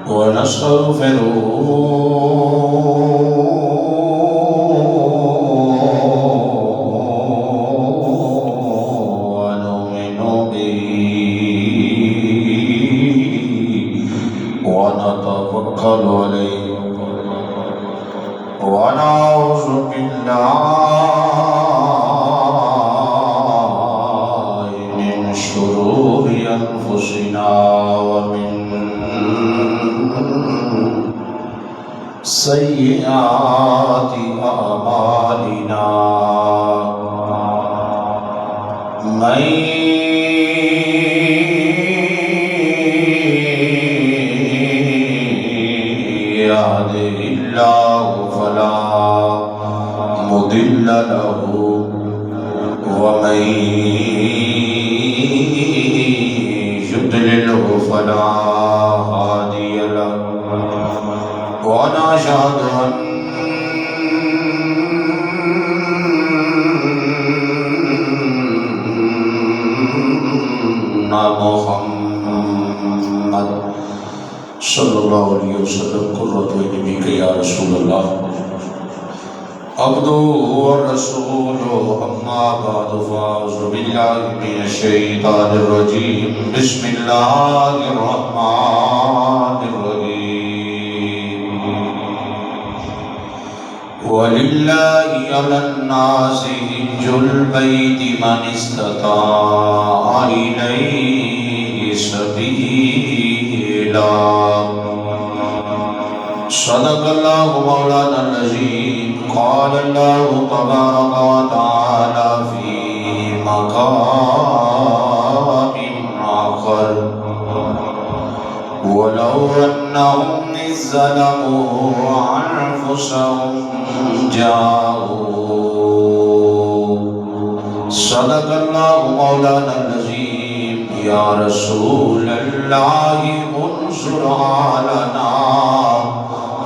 ونستغفره ونؤمن به ونتوكل عليه ونعوذ بالله من شرور أنفسنا ومن سيئات أعمالنا من يهده الله فلا مضل له ومن يضلله فلا هادي له ونشهد أن محمد صلی اللہ علیہ وسلم قرۃ عین بک یا رسول اللہ عبدہ ورسولہ اما بعد فاعوذ باللہ من الشیطان الرجیم بسم اللہ الرحمن الرحیم وَلِلَّهِ عَلَى النَّاسِ حِجُّ الْبَيْتِ مَنِ اسْتَطَاعَ إِلَيْهِ سَبِيلًا صدق اللہ مولانا العظیم قال اللہ تبارک وتعالی فی مقام آخر ولو أنهم إذ ظلموا أنفسهم جاءوا صدق الله مولانا العظيم يا رسول الله انصر علينا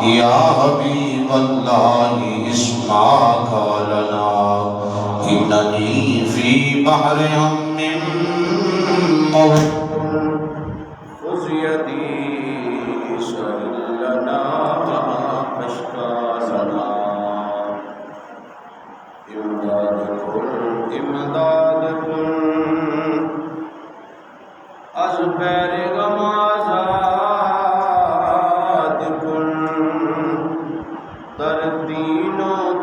يا حبيب الله اسمع قولنا إنني في بحر هم موت خذ يدي سهل لنا أشكالنا امداد کن از بیر غم آزاد کن در دین و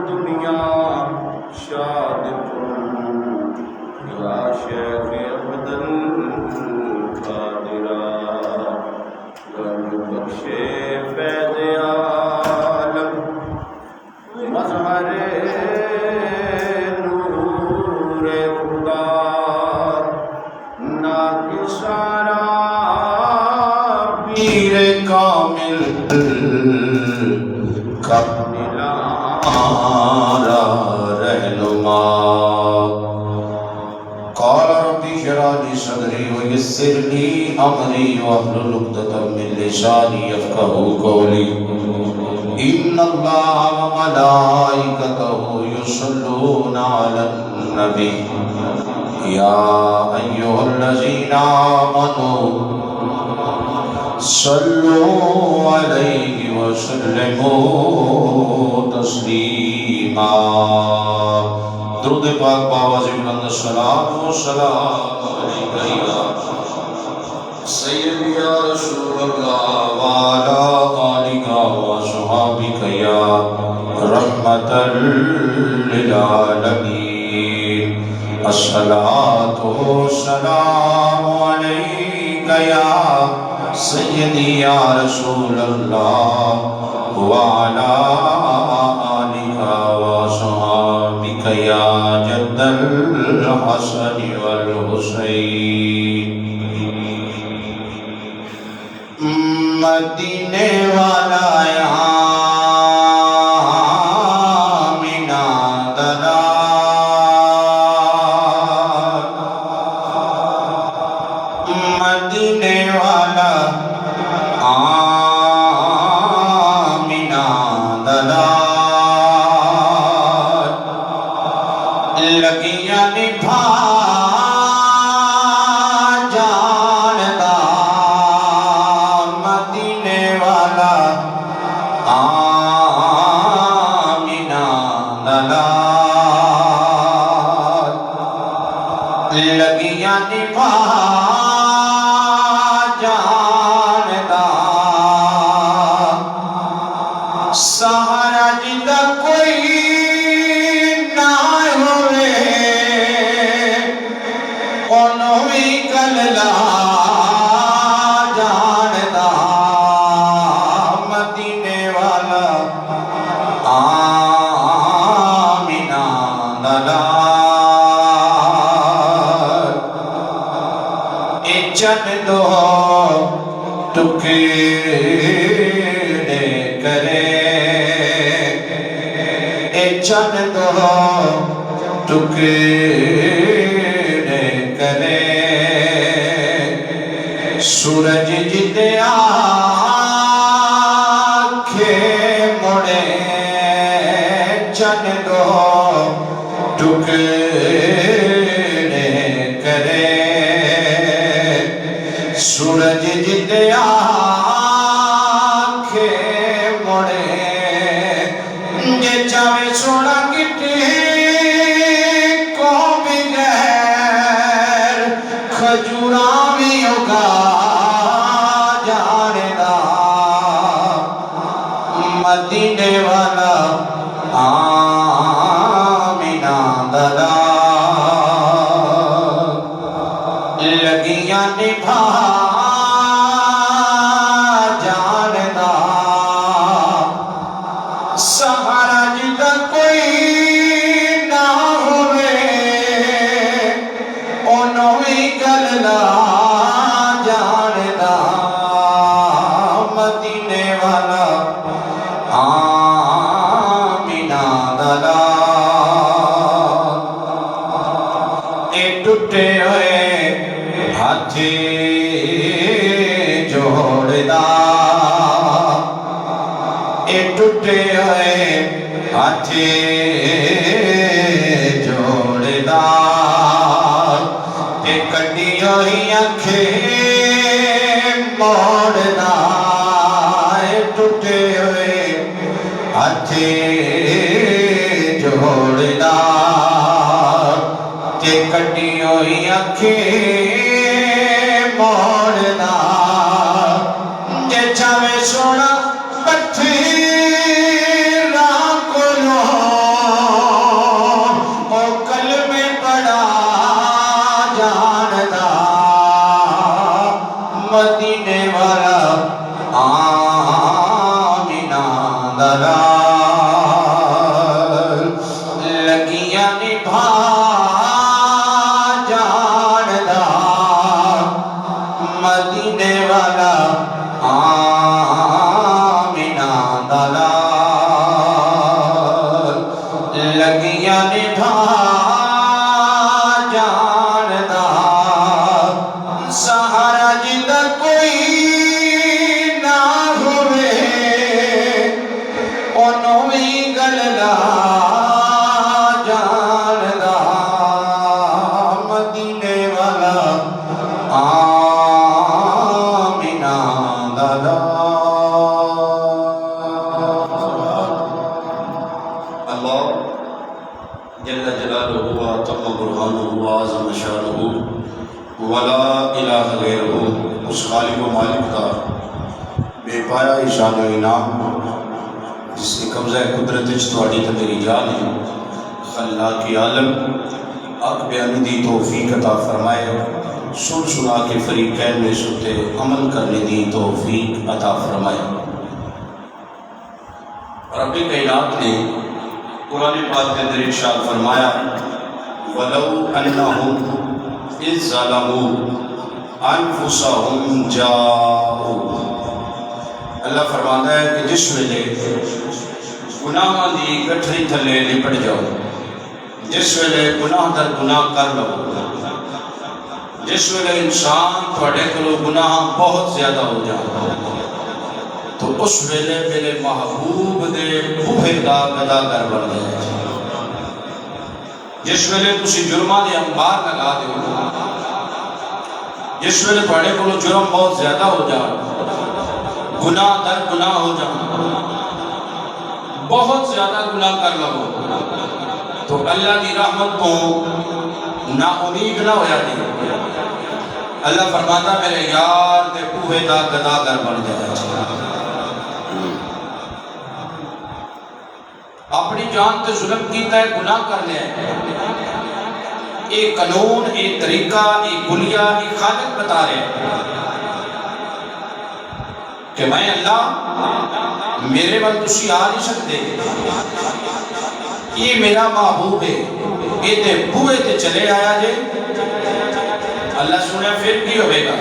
دنیا شاد کن یا شیخ عبدال قادرہ غم بخش فیض عالم مظہر کامل کاملارا رہنما قال رب اشرح لي صدري ويسر لي امري واحلل عقدة من لساني يفقهوا قولي ان الله وملائكته يصلون على النبي يا ايها الذين امنوا صلوا علیہ وسلموا تسلیما درود پاک باواز بلند الصلاۃ والسلام علیکہ یا سیدی یا رسول اللہ وعلی آلک وصحبک یا رحمۃ للعالمین الصلاۃ والسلام علیکہ یا سیدی یا رسول اللہ وعلا آلہ وصحابک یا جد الحسن والحسین مدینے والا یہاں مدینے والا آمینہ دلال لگیاں نبھا جاندا مدینے والا لگیاں نبھا جاندا سہارا جدا کوئی نہ ہوئے انہوں بھی گل لا جاندا مدینے والا آمینہ دلال اے چند دو ٹکڑے کرے اے چند دو ٹکڑے کرے سورج جتے آنکھے مڑے چند دو ٹکڑے کرے سورج جتے آنکھے مڑے جے چاہے سونا کٹے کو بغیر کھجوراں بھی اگا جاندا مدینے والا آمینہ دلال لگیاں نبھا جاندا سہارا جدا کوئی نہ ہوئے انہوں بھی گل لا جاندا مدینے والا آمینہ دلال اے ٹوٹے ہوئے ہاتھ جوڑدا اے ٹوٹے ہوئے ہاتھ جوڑدا تے کٹی ہوئی آنکھیں موڑدا اے ٹوٹے ہوئے ہاتھ جوڑدا تے کٹی ہوئی آنکھیں موڑدا جے چاہے سونا پتھراں کولوں او کلمے پڑھا جاندا مدینے والا آمینہ دلال لگیاں نبھا جاندا مدینے والا آمینہ دلال لگیاں نبھا جاندا سہارا جدا کوئی نہ ہوئے انہوں بھی گل لا جاندا مدینے والا آمینہ دلال اللہ جل جلالہ وتم برہانہ وعظم شانہ ولا الہ غیرہ اس خالق و مالک کا بے پایا شان و انعام جس کے قبضہ قدرت تواڈی تے میری جان ہے خلاق عالم حق بیانی دی توفیق عطا فرمائے سن سنا کے فریقین میں ستے عمل کرنے دی توفیق عطا فرمائے رب کائنات نے قرآن پاک کے اندر ارشاد فرمایا وَلَوْ أَنَّهُمْ إِذْ ظَلَمُوا أَنفُسَهُمْ جَاءُوا اللہ فرماتا ہے کہ جس ویلے گناہ دی گٹھری تھلے لپٹ جاؤ جس ویلے گناہ در گناہ کر لو جس ویلے انسان تھوڑے کلو گناہ بہت زیادہ ہو جاتا تو اس ویلے میرے محبوب دے بوہے دا گدا کر بڑھ گئے جس ویلے تسی جرمہ دے انبار لگا دے جس ویلے تھوڑے کلو جرم بہت زیادہ ہو جاتا گناہ در گناہ ہو جاتا بہت زیادہ گناہ کر لو تو اللہ کی رحمت کو نا امید نہ ہویا دی اللہ فرماتا میرے یار دے بوہے دا گداگر بن جائے اپنی جان تے ظلم کیتا ہے گناہ کر لیا ہے ایک قانون ایک طریقہ ایک گلیہ ایک خالق بتا رہے ہیں کہ میں اللہ میرے وقت تسی آ نہیں سکتے یہ میرا محبوب ہے یہ تے بوئے تے چلے آیا جے اللہ سنے پھر کی ہوئے گا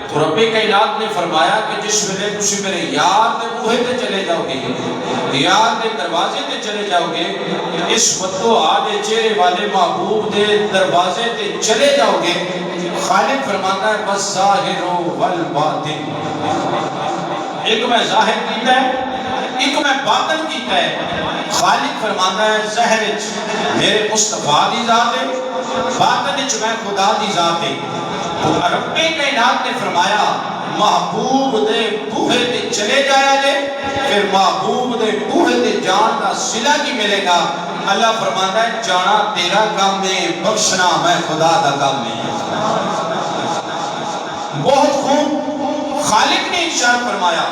تو رب کائنات نے فرمایا کہ جس ویلے تسی میرے یار دے بوہے تے چلے جاؤ گے یار دے دروازے تے چلے جاؤ گے اس وقتو آدھے چہرے والے محبوب دے دروازے تے چلے جاؤ گے خالق فرماتا ہے بس ظاہر والباطن ایک میں ظاہر کیتا ہے ایک میں باطن کیتا ہے خالق فرماتا ہے ظاہر میرے مصطفیٰ دی ذات ہے باطن میں خدا دی ذات ہے تو رب کائنات نے فرمایا محبوب دے بوہے تے چلے جایا جے پھر محبوب دے بوہے تے جان کا صلہ کی ملے گا اللہ فرماتا ہے جانا تیرا کام میں بخشنا میں خدا دا کام میں بہت خوب خالق نے ارشاد فرمایا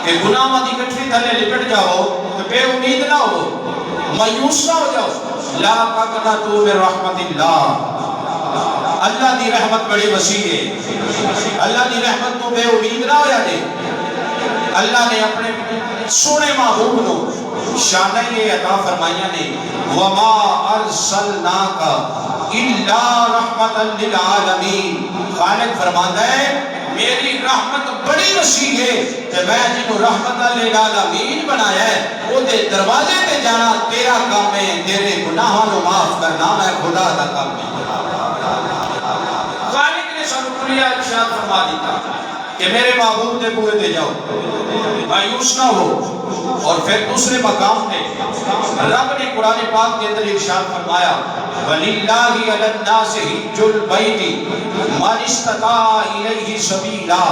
کہ گناہ دی کٹری تھلے لپٹ جاؤ تو بے امید نہ ہو مایوس نہ ہو جاؤ لا تقنطوا من رحمت اللہ اللہ دی رحمت بڑی وسیع ہے اللہ دی رحمت تو بے امید نہ ہویا دے اللہ نے اپنے سونے محبوب نو شانہ یہ عطا فرمائیاں نے وَمَا أَرْسَلْنَاكَ إِلَّا رَحْمَةً لِلْعَالَمِينَ خالق فرماتا ہے میری رحمت بڑی وسیع ہے کہ میں جنہوں رحمت للعالمین بنایا ہے وہ دے دروازے تے جانا تیرا کام ہے تیرے گناہوں کو معاف کرنا میں خدا دا کام ہے خالق نے سنکلیہ ارشاد فرما دیتا کہ میرے محبوب دے بوئے دے جاؤ مایوس نہ ہو اور پھر دوسرے مقام پہ رب نے قرآن پاک کے اندر ارشاد فرمایا وَلِلَّهِ عَلَى النَّاسِ حِجُّ الْبَيْتِ مَنِ اسْتَطَاعَ إِلَيْهِ سَبِيلًا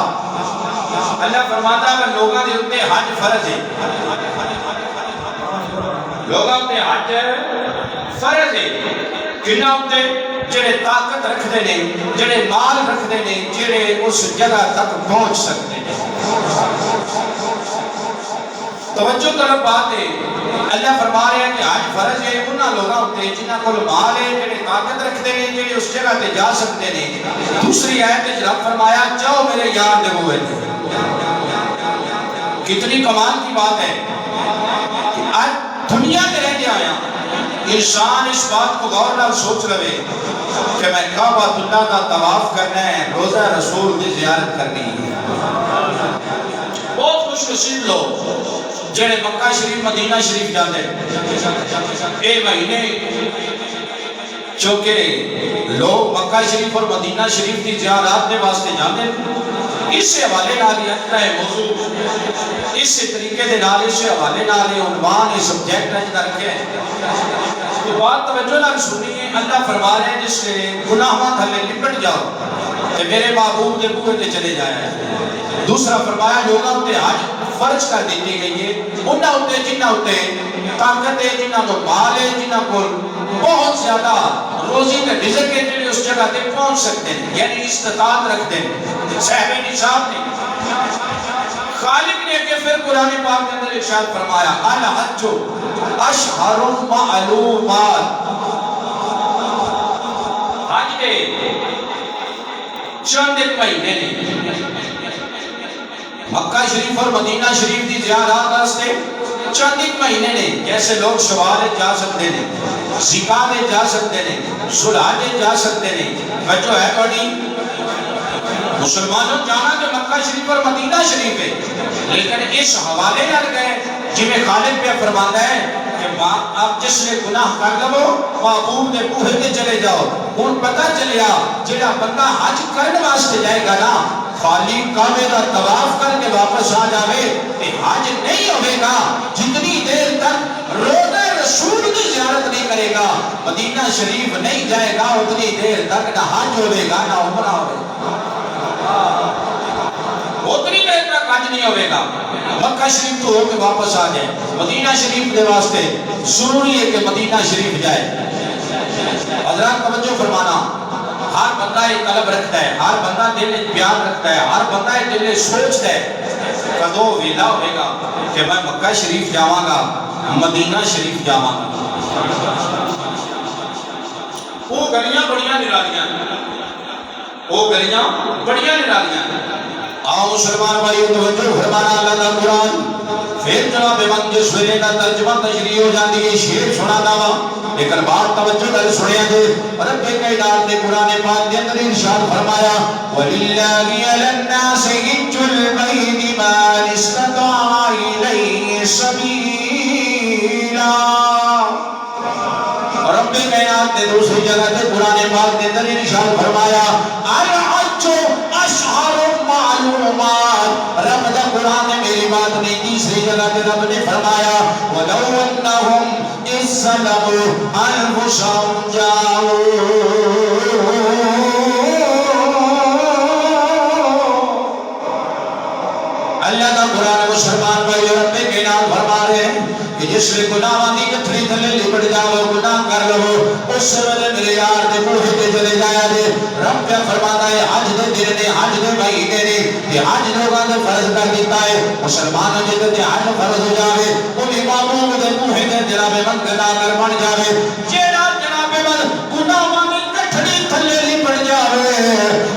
اللہ فرماتا ہے لوگاں دے اتے حج فرض ہے لوگاں دے حج فرض ہے کنہ اتے جڑے طاقت رکھ دے نے جڑے مال رکھ دے نے جڑے اس جگہ تک پہنچ سکتے ہیں توجہ طرف بات ہے اللہ فرما رہے ہیں کہ آج فرض ہے انہاں لوگاں ہوتے جنہاں کو مال ہے جڑے طاقت رکھ دے نے جڑے اس جگہ تے جا سکتے نے دوسری آیت میں رب فرمایا جاؤ میرے یار دے ہوئے کتنی کمال کی بات ہے کہ آج دنیا میں رہ گیا آیا انسان اس بات کو غور نہ سوچ رہے کہ میں کعبہ اللہ کا طواف کرنا ہے روزہ رسول کی زیارت کرنی ہے بہت خوش نصیب لوگ جڑے مکہ شریف مدینہ شریف جاتے اے مہینے چونکہ لوگ مکہ شریف اور مدینہ شریف کی زیارات کے واسطے جاتے اس سے حوالے نال ہی اچھا ہے موضوع اس سے طریقے دے نال اس سے حوالے نال ہی عنوان یہ سبجیکٹ اجدا رکھے ہیں تو بات توجہ نال سنیے اللہ فرما رہے ہیں جس سے گناہاں تھلے لپٹ جاؤ کہ میرے محبوب دے بوئے تے چلے جائے دوسرا فرمایا لوگاں تے حج فرض کر دیتی گئی ہے انہاں تے جنہاں تے طاقت ہے جنہاں کو مال ہے جنہاں کو بہت زیادہ روزی تے رزق ہے جڑے اس جگہ تے پہنچ سکتے ہیں یعنی استطاعت رکھتے ہیں صاحب نصاب نے خالق نے کہ پھر قرآن پاک کے اندر ارشاد فرمایا الحج اشہر معلومات حج دے چند ایک مہینے نے مکہ شریف اور مدینہ شریف دی زیارات واسطے چند ایک مہینے نے جیسے لوگ شوال جا سکتے ہیں ذیقعدہ جا سکتے ہیں ذوالحجہ جا سکتے ہیں بچو ہے کوئی مسلمانوں جانا جو مکہ شریف اور مدینہ شریف ہے لیکن اس حوالے نہ گئے جنہیں خالق پہ فرماتا ہے کہ آپ جس نے گناہ کر لو محبوب دے بوہے تے چلے جاؤ ان پتہ چلیا جڑا بندہ حج کرنے واسطے جائے گا نا خالی کعبے کا طواف کر کے واپس آ جاوے کہ حج نہیں ہوئے گا جتنی دیر تک روزہ رسول کی زیارت نہیں کرے گا مدینہ شریف نہیں جائے گا اتنی دیر تک نہ حج ہوئے گا نہ عمرہ ہوئے گا اتنی دیر تک حج نہیں ہوئے گا مکہ شریف تو ہو کے واپس آ جائے مدینہ شریف دے واسطے ضروری ہے کہ مدینہ شریف جائے حضرات توجہ فرمانا، ہر بندہ ایک قلب رکھتا ہے، ہر بندہ دل میں پیار رکھتا ہے، ہر بندہ دل میں سوچتا ہے کدو ویلا ہوئے گا کہ میں مکہ شریف جاواں گا، مدینہ شریف جاواں گا۔ وہ گلیاں بڑیاں نرالیاں، وہ گلیاں بڑیاں نرالیاں۔ آؤ مسلمان بھائی توجہ فرمانا، اللہ کا قرآن پھر جناب امام جس ویلے کا ترجمہ تشریح ہو جاتی ہے، شیر سنا داوا، لیکن بات توجہ کر سنیا دے۔ رب کائنات نے قرآن پاک کے اندر ارشاد فرمایا وَلِلَّهِ عَلَى النَّاسِ حِجُّ الْبَيْتِ مَنِ اسْتَطَاعَ إِلَيْهِ سَبِيلًا۔ رب کائنات نے دوسری جگہ تے قرآن پاک کے اندر ارشاد فرمایا الحج اشہر معلومات۔ رب دا قرآن نے میری بات نہیں، تیسری جگہ تے رب نے فرمایا وَلَوْ أَنَّهُمْ إِذْ ظَلَمُوا أَنفُسَهُمْ جَاءُوا۔ اللہ کا قرآن مسلمان بھائی رب کائنات فرما رہے ہیں کہ جس میں گناہاں دی گٹھڑی تھلے لپٹ جاؤ، گناہ کر لو، اس ویلے میرے یار دے بوہے تے چلے جایا جے۔ رب کیا فرماتا ہے حج دے دن نے، حج دے مہینے نے، یہ حج لوگاں نے فرض کر دیتا ہے۔ مسلمانوں جے تے حج فرض ہو جاوے انہیں معموم دے بوہے تے جناب من گناہ کر بن جاوے، جیڑا جناب من گناہاں دی گٹھڑی تھلے لپٹ جاوے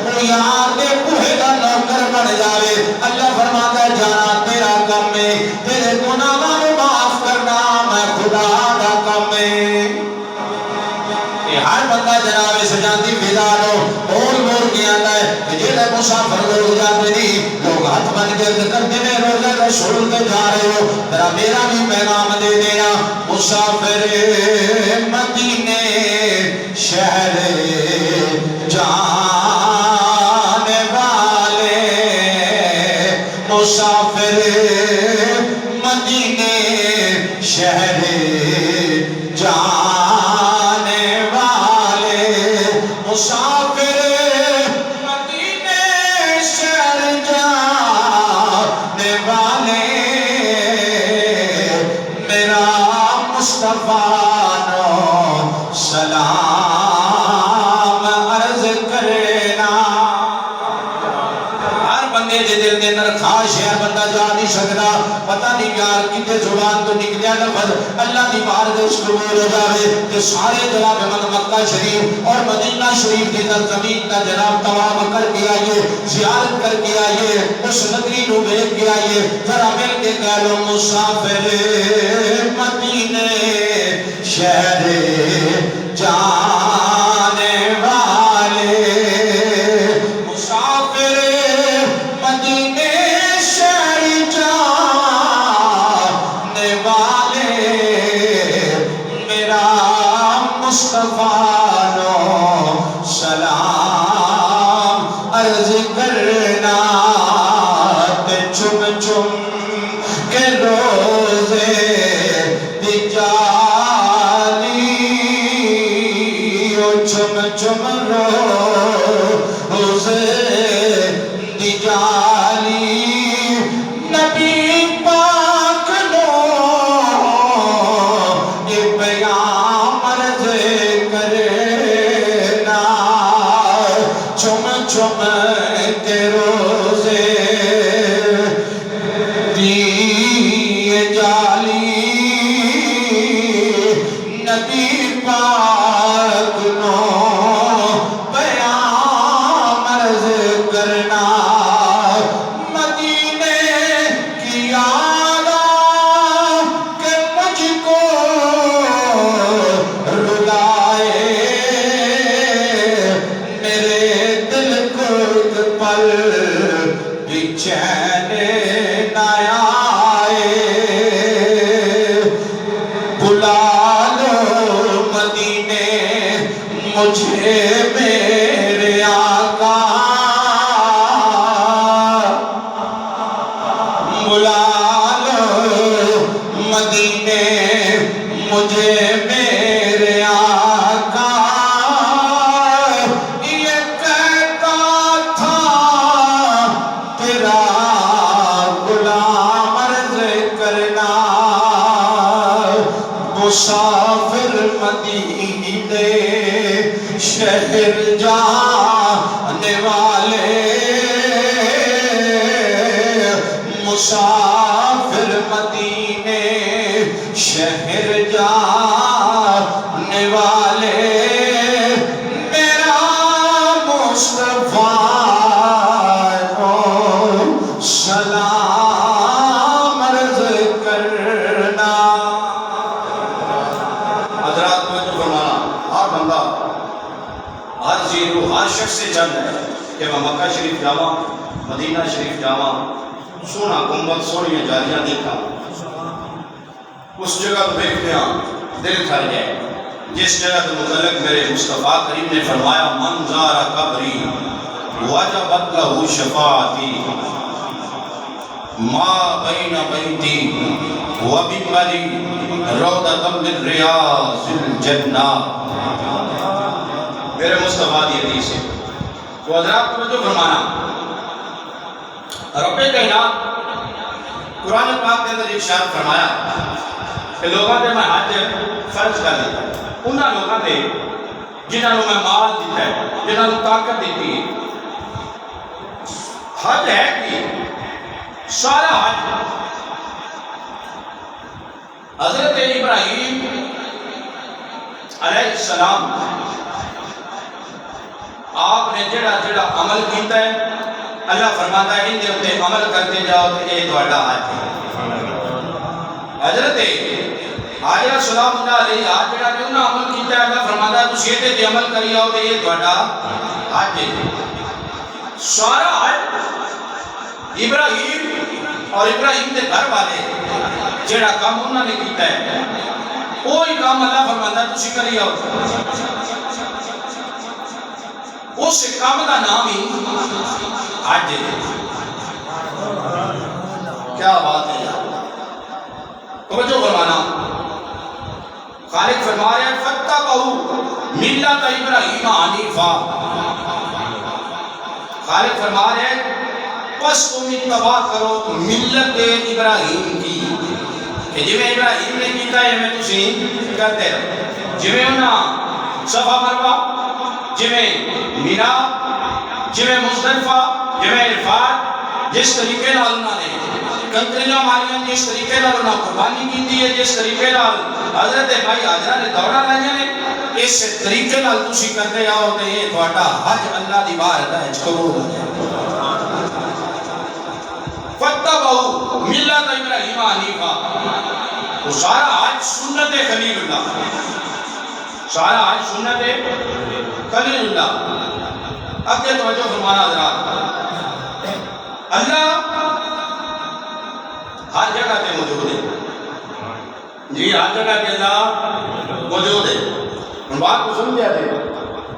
وہ یار دے بوہے دا نوکر بن جاوے۔ اللہ فرماتا ہے جانا تیرا کم ہے، تیرے گناہاں نوں معاف کرنا میں خدا دا کم ہے۔ ہر بندہ جناب سجاتی فضا لو بول بول کے آتا ہے کہ جیڑے مسافر لوگ جاتے نہیں، لوگ ہاتھ بن کے کرتے ہیں روزہ رسول کے جا رہے ہو، ذرا میرا بھی پیغام دے دینا مسافر مدینے شہر جانے والے، مسافر مدینے شہر جانے والے، مسافر مدینے شہر جانے والے، میرا مصطفیٰ نو سلام عرض کرنا۔ ہر بندے دے دل دے اندر خواہش ہے، بندہ جا نہیں سکتا، پتہ نہیں یار کتے زبان تو نکلیا لفظ اللہ دی بارگاہ قبول ہو جاوے کہ سارے جناب من مکہ شریف اور مدینہ شریف کی زمین کا جناب طواف کر کے آئیے، زیارت کر کے آئیے، اس نگری نو دیکھ کے آئیے، ذرا مل کے کہہ لو مسافر مدینے شہر جانے والے، مسافر مدینے شہر جانے والے، میرا مصطفیٰ نو سلام عرض کرنا، تے چم چم کے روزے دی جالی، او چم چم روزے دی جالی، نبی پاک نو یہ پیام عرض کرنا، چم چم کے روزے دی جالی، نبی پاک نو پیام عرض کرنا، مدینے کی یاد کہ مجھ کو رلائے، میرے دل کو ایک پل بھی چین نہ آئے، بلا لو مدینے مجھے میرے آقا، بلا لو مدینے مجھے میرے آقا، یہ کہتا تھا تیرا غلام عرض کرنا، مسافر مدینے شہر جانے والے مسافر مدینے شہر جانے والے میرا مصطفیٰ کو سلام عرض کرنا۔ حضرات کو جو فرمانا ہر بندہ ہر زیرو ہر شخص سے چند ہے کہ میں مکہ شریف جاواں مدینہ شریف جاواں سونا گنبد سونی جالیاں دیکھا اس جگہ تو دیکھتے ہیں دل تھر جائے جس جگہ تو متعلق میرے مصطفیٰ کریم نے فرمایا من زار قبری وجبت لہ شفاعتی ما بین بیتی و بمبری روضۃ من ریاض الجنہ۔ میرے مصطفیٰ کی حدیث ہے تو حضرات کو جو فرمانا رب کائنات قرآن پاک کے اندر ارشاد فرمایا کہ لوگوں نے میں حج فرض کر دیا انہاں لوگوں نے جنہوں نے میں مال دیتا ہے جنہوں نے طاقت دیتی ہے حج ہے کہ سارا حج حضرت ابراہیم علیہ السلام آپ نے جڑا جڑا عمل کیتا ہے اللہ فرماتا ہے ان دے اوتے عمل کرتے جاؤ تو یہ تہاڈا حج ہے۔ حضرت حاجرہ سلام اللہ علیہ آج جڑا کہ انہاں عمل کیتا ہے اللہ فرماتا ہے تسی تے عمل کری آؤ تو یہ تہاڈا حج ہے۔ سارا حج ابراہیم اور ابراہیم دے گھر والے جڑا کام انہاں نے کیتا ہے وہی کام اللہ فرماتا ہے تسی کری آؤ۔ اس کام کا نام ہی حج ہے۔ کیا بات ہے یار، توجہ فرمانا خالق فرما رہے ہیں فاتبعوا ملت ابراہیم حنیفا۔ خالق فرما رہے ہیں پس تم اتباع کرو ملت ابراہیم کی کہ جویں ابراہیم نے کیتا ہے میں تسی کرتے رہو، جویں انہاں صفا مروہ جویں مینا جویں مزدلفہ جویں عرفات جس طریقے نال انہاں نے کنکریاں ماریاں جس طریقے نال انہاں قربانی کیتی ہے جس طریقے نال حضرت بھائی حاجرہ نے دوڑا لائیاں نے اس طریقے نال تسی کرتے آؤ تے یہ تہاڈا حج اللہ دی بارگاہ وچ قبول ہو جائے۔ فاتبعوا ملت ابراہیم حنیفا وہ سارا حج سنت خلیل اللہ سارا حج سنت خلیل اللہ۔ اب یہ توجہ فرمانا حضرات اللہ ہر جگہ پہ موجود ہے جی ہر جگہ پہ اللہ موجود ہے۔ بات کو سمجھا دے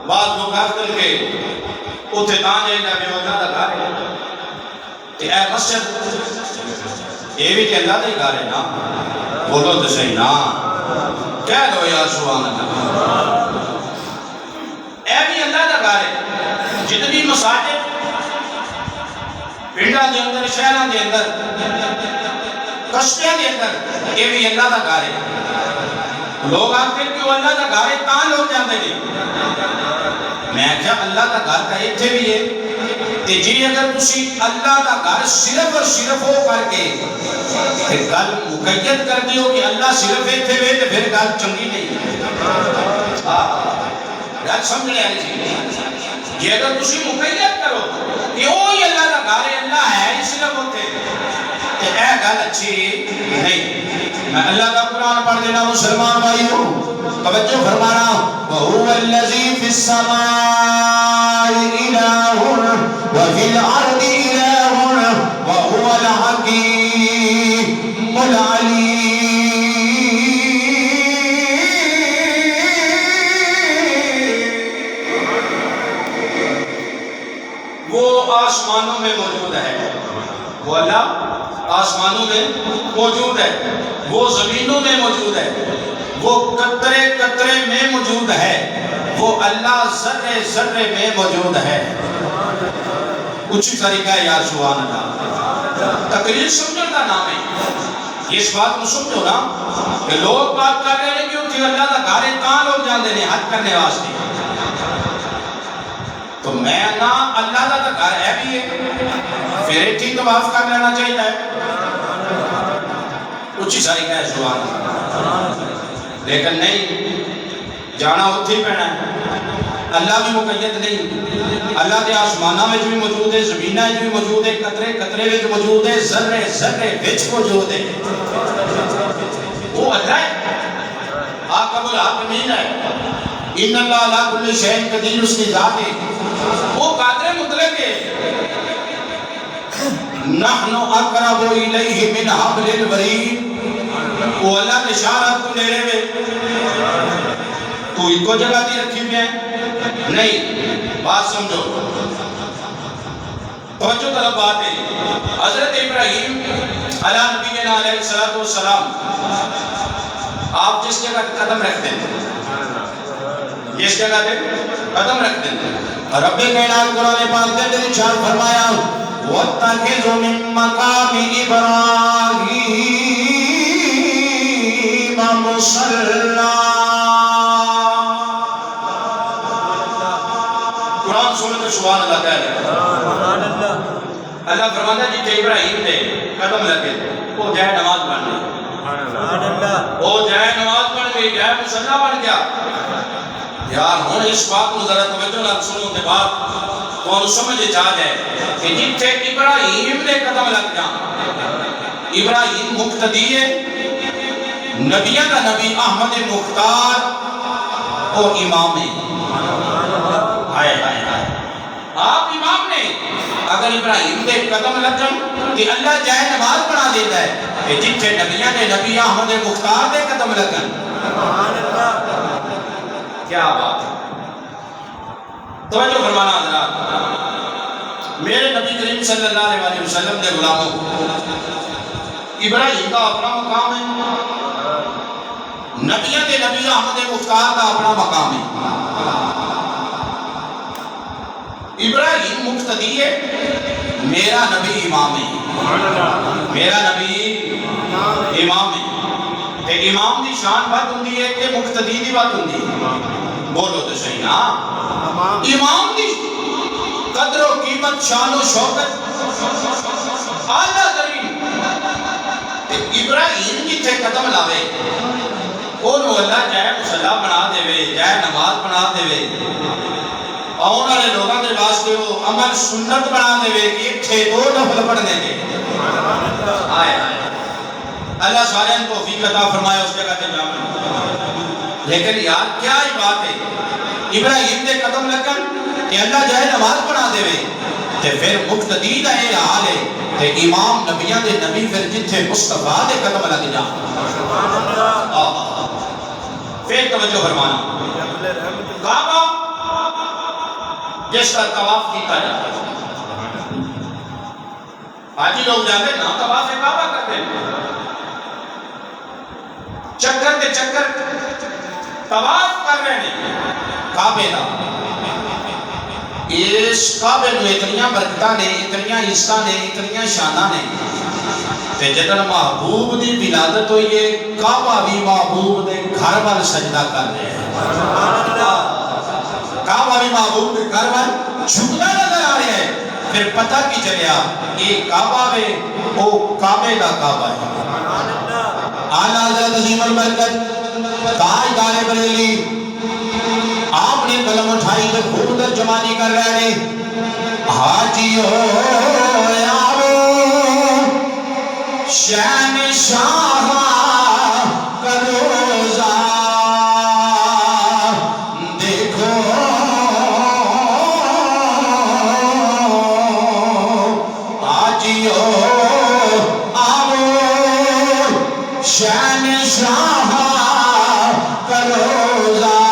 بعض لوگ آج کل کے اتنے تاں جائیں گا بھی اللہ کا گھر ہے کہ اے مسجد یہ بھی کہ اللہ کا ہی گھر ہے نا بولو تو صحیح نا کہہ دو یا سبحان اللہ اے بھی اللہ کا گھر ہے۔ جتنی مساجد پنڈاں دے اندر شہراں دے اندر قصبیاں دے اندر یہ بھی اللہ کا گھر ہے۔ لوگ آتے ہیں کہ وہ اللہ کا گھر ہے تاں لوگ جاندے ہیں میں کیا اللہ کا گھر کا ایتھے بھی ہے کہ جی اگر تسی اللہ کا گھر صرف اور صرف ہو کر کے گل مقید کر دیو کہ اللہ صرف ایتھے وے تو پھر گل چنگی نہیں گل سمجھنے والی چیز یہ اگر تسی مقید کرو کہ وہی اللہ کا گھر ہے اللہ ہے ہی صرف ہوتے کہ اے گل اچھی نہیں۔ میں اللہ کا قرآن پڑھ دینا مسلمان بھائیوں توجہ فرمانا وَهُوَ الَّذِي فِي السَّمَاءِ إِلَٰهٌ وَفِي الْأَرْضِ إِلَٰهٌ وَهُوَ الْحَكِيمُ الْعَلِيمُ۔ وہ آسمانوں میں موجود ہے وہ اللہ آسمانوں میں موجود ہے وہ زمینوں میں موجود ہے وہ قطرے قطرے میں موجود ہے وہ اللہ ذرے ذرے میں موجود ہے۔ کچھ طریقہ ہے یا سبحان اللہ تقریر سمجھنے کا نام ہے۔ اس بات کو سمجھو نا کہ لوگ بات کر رہے ہیں کہ اللہ کا گھر تاں لوگ جاندے ہیں حج کرنے واسطے میں نہ اللہ کا تو گھر ہے بھی ہے پھر ٹھیک طواف کر لینا چاہیے اچھی ساری کہہ سبحان لیکن نہیں جانا اتھے پینا ہے اللہ بھی مقید نہیں اللہ کے آسمانہ میں بھی موجود ہے زمینہ میں بھی موجود ہے قطرے قطرے میں موجود ہے ذرے ذرے وچ موجود ہے وہ اللہ ہے حاکم الحاکمین ہے ان اللہ علی کل شیء قدیر اس کی ذات ہے وہ قادر مطلق ہے نحن اقرب الیہ من حبل الورید وہ اللہ کے اشارات کو نیڑے میں تو ایک کو جگہ دی رکھی میں نہیں بات سمجھو توجہ طلب بات ہے حضرت ابراہیم علیہ نبی علیہ السلام آپ جس جگہ قدم رکھتے ہیں جس جگہ پہ قدم رکھتے ہیں رب کائنات قرآن پاک کے اندر ارشاد فرمایا وَاتَّخِذُ مِن مَّقَامِ إِبْرَاهِيمَ مُصَلًّى قرآن سنے تو سبحان اللہ کہہ اللہ فرماتا ہے جتنے ابراہیم نے قدم لگے وہ جائے نماز پڑھ گئی وہ جائے نماز پڑھ گئی جائے مسلح بن گیا یار ہوں اس بات کو ذرا توجہ نہ سنو کے بعد تو انہوں سمجھے جا جائے کہ جتنے ابراہیم نے قدم لگ جا ابراہیم مقتدی ہے نبیہ کا نبی احمد مختار اور امام ہے آئے آئے آئے آپ امام نے اگر ابراہیم دے قدم لگ جائیں کہ اللہ جائے نماز پڑھا دیتا ہے کہ جتنے نبیہ نے نبی احمد مختار دے قدم لگن کیا بات ہے توجہ فرمانا حضرات میرے نبی کریم صلی اللہ علیہ وسلم دے غلاموں ابراہیم کا اپنا مقام ہے نبیہ دے نبی احمد مختار کا اپنا مقام ہے ابراہیم مقتدی ہے میرا نبی امام ہے میرا نبی امام ہے کہ امام دی شان بات ہوندی ہے کہ مقتدی دی بات ہوندی ہے بولو تو صحیح نا امام دی قدر و قیمت شان و شوکت اعلیٰ ترین ابراہیم جتھے قدم لاوے انہوں اللہ جائے مسلح بنا دے وے جائے نماز بنا دے وے آؤں والے لوگوں کے واسطے وہ عمل سنت بنا دے وے کہ ایک تھے دو نفل پڑھنے کے آئے آئے اللہ سارے ان کو توفیق عطا فرمائے اس جگہ کے جامع لیکن یار کیا ہی بات ہے ابراہیم دے قدم لگن کہ اللہ جائے نماز پڑھا دے وے تے پھر مقتدی دا یہ حال ہے تے امام نبیاں دے نبی پھر جتھے مصطفیٰ دے قدم لگ جا پھر توجہ فرمانا کعبہ جس کا طواف کیتا جاتا ہے حاجی لوگ جاتے نا طواف کعبہ کرتے ہیں چکر کے چکر طواف کر رہے ہیں کعبے دا اس کعبے نو اتنیاں برکتاں نے اتنیاں عزتاں نے اتنیاں شاناں نے تے جدن محبوب دی ولادت ہوئی ہے کعبہ بھی محبوب دے گھر وال سجدہ کر رہے ہیں کعبہ بھی محبوب دے گھر وال جھکتا نظر آ رہے ہیں پھر پتہ کی چلیا یہ کعبہ ہے وہ کعبے دا کعبہ ہے اعلیٰ حضرت عظیم البرکت تاجدار بریلی آپ نے قلم اٹھائی تو خوب ترجمانی کر رہے ہیں حاجیو یارو شہنشاہ کا روزہ دیکھو حاجیو آو شہنشاہ کا روزہ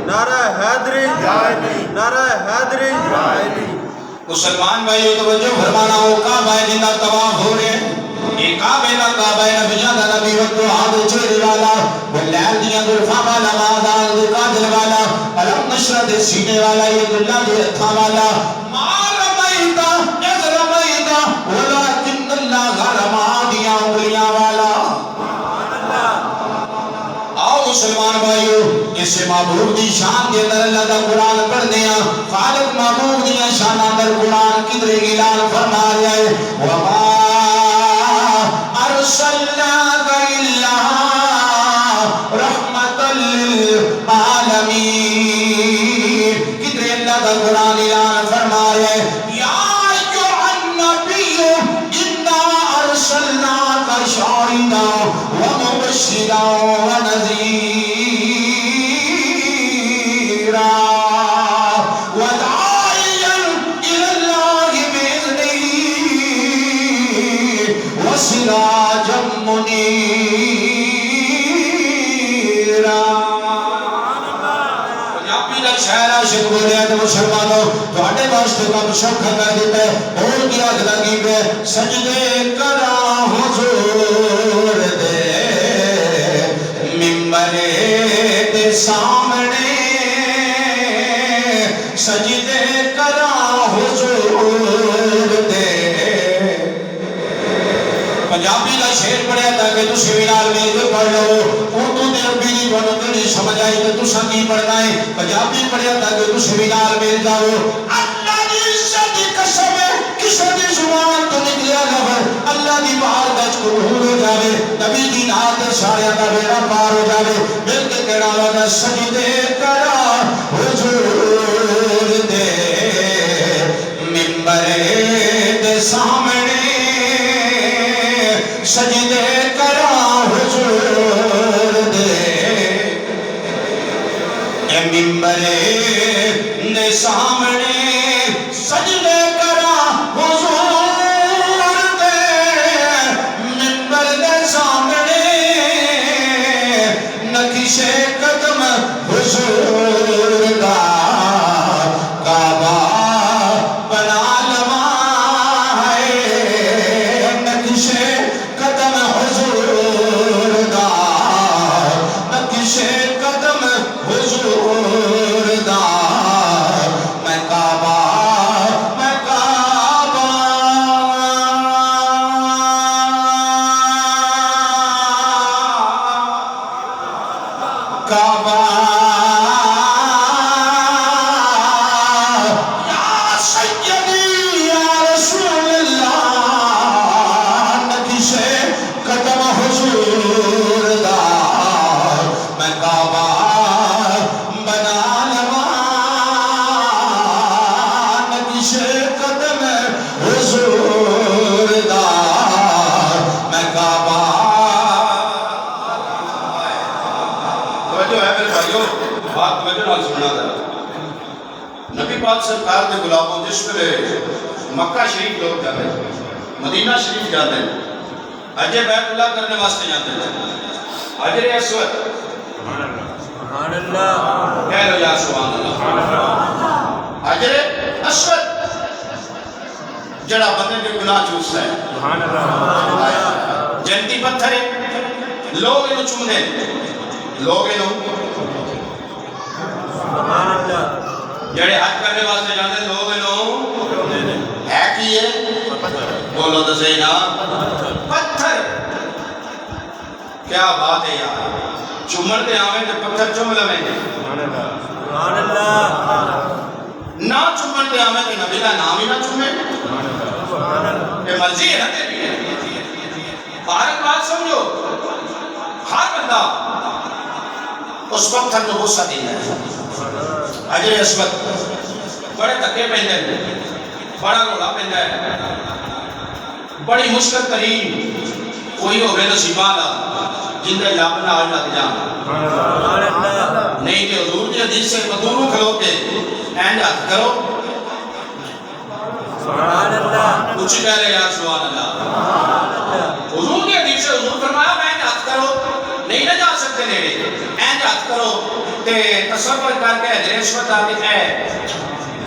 نعرہ حیدری نعرہ حیدری مسلمان بھائیو توجہ فرمانا ہو کعبہ جنہ طواف ہو رہے یہ کعبہ نہ کعبہ نبی جانا نبی وقت حاضر چہرے والا واللیل دیا دلفا والا مادان دے قادل والا علم نشرہ دے سینے والا یہ دلہ دے اتھا والا ما رمائیتا اذ رمائیتا ولیکن اللہ غرما دیا انگلیاں والا آؤ مسلمان بھائیو اسے معبود دی شان دے در اللہ دا قرآن پڑھ دیا خالق معبود دی شان در قرآن کدرے اعلان فرما رہا ہے وَمَا أَرْسَلْنَاكَ إِلَّا رَحْمَةً لِلْعَالَمِينَ کدرے اللہ دا قرآن اعلان فرما رہا ہے یا ایُّہَا النَّبِيُّ إِنَّا أَرْسَلْنَاكَ شَاهِدًا وَمُبَشِّرًا وَنَذِيرًا وَدَاعِيًا إِلَى اللَّهِ بِإِذْنِهِ وَسِرَاجًا مُنِيرًا پنجابی دا شہر عاشق بولے ہیں تو مسلمانوں تو ہٹے واسطے کم شوق کر دیتا ہے اور کیا لگی پہ سجدے کرا حضور دے ممبر دے سامنے سجدے کرا حضور دے پنجابی کا شعر پڑھیا تاکہ تسی بھی نال مل کے پڑھ لو اردو دے عربی دی بنو تیری سمجھ آئی تو تساں کی پڑھنا ہے پنجابی پڑھیا تاکہ تسی بھی نال مل جاؤ اللہ دی عزت دی قسم ہے کسی دی زبان تو نکلیا لفظ اللہ دی بہار دج قبول ہو جاوے نبی دی نات سارے دا بیڑا پار ہو جاوے مل کے کہنا لگا سجدے کرا حضور دے ممبر دے سامنے سجدے کرا حضور دے اے ممبر دے سامنے سجدے کرا حضور دے ممبر دے سامنے نقش قدم حضور دا کعبہ بنا لوا ہے نقش قدم حضور دا نقش قدم حضور دا میں کعبہ کعبہ یا سیدی یا رسول اللہ نقش قدم حضور دا میں کعبہ بنا لوا نقش قدم حضور دا میں کعبہ توجہ ہے میرے بھائیو بات توجہ نال سننا تھا نبی پاک سرکار دے غلاموں جس پہ مکہ شریف لوگ جاتے ہیں مدینہ شریف جاتے ہیں حج بیت اللہ کرنے واسطے جاتے ہیں حجر اسود سبحان اللہ کہہ لو یا سبحان اللہ حجر اسود جڑا بندے کے گناہ چوستا ہے سبحان اللہ جنتی پتھر ہے لوگ انہوں چومنے لوگ انہوں سبحان اللہ جڑے حج کرنے واسطے جاتے ہیں لوگ انہوں ہے کی ہے بولو تو صحیح نا پتھر کیا بات ہے یار چومن دے آویں تے پتھر چوم لویں گے سبحان اللہ نہ چومن دے آویں تے نبی دا نام ہی نہ چومیں سبحان اللہ یہ مرضی ہے نا تیری فارغ بات سمجھو ہر بندہ اس پتھر کو غصہ دینا ہے حجر اسود بڑے تکے پہندے ہیں بڑا روڑا پہندے ہے بڑی مشکل ترین کوئی ہوگئے نصیبہ دا جندے لاپنا آج لگ جا نہیں کہ حضور کی حدیث سے مدوروں کھلو کے اینڈ ہاتھ کرو سبحان اللہ کچھ کہہ رہے یا سبحان اللہ حضور کی حدیث سے حضور فرمایا میں ہاتھ کرو نہیں نہ جا سکتے دے نیڑے اینج ہاتھ کرو تے تصور کر کے حجر اسود آدھی ہے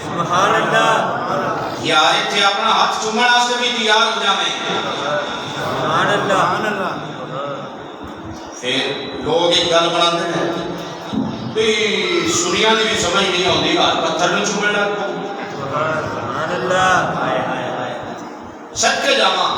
سبحان اللہ یا اتھے اپنا ہاتھ چومن واسطے بھی تیار ہو جاویں سبحان اللہ پھر لوگ ایک گل بناتے ہیں بھی سنیا دی بھی سمجھ نہیں آتی ہاتھ پتھر میں چومن لگ پاؤ سبحان اللہ ہائے ہائے ہائے سچ کے جاواں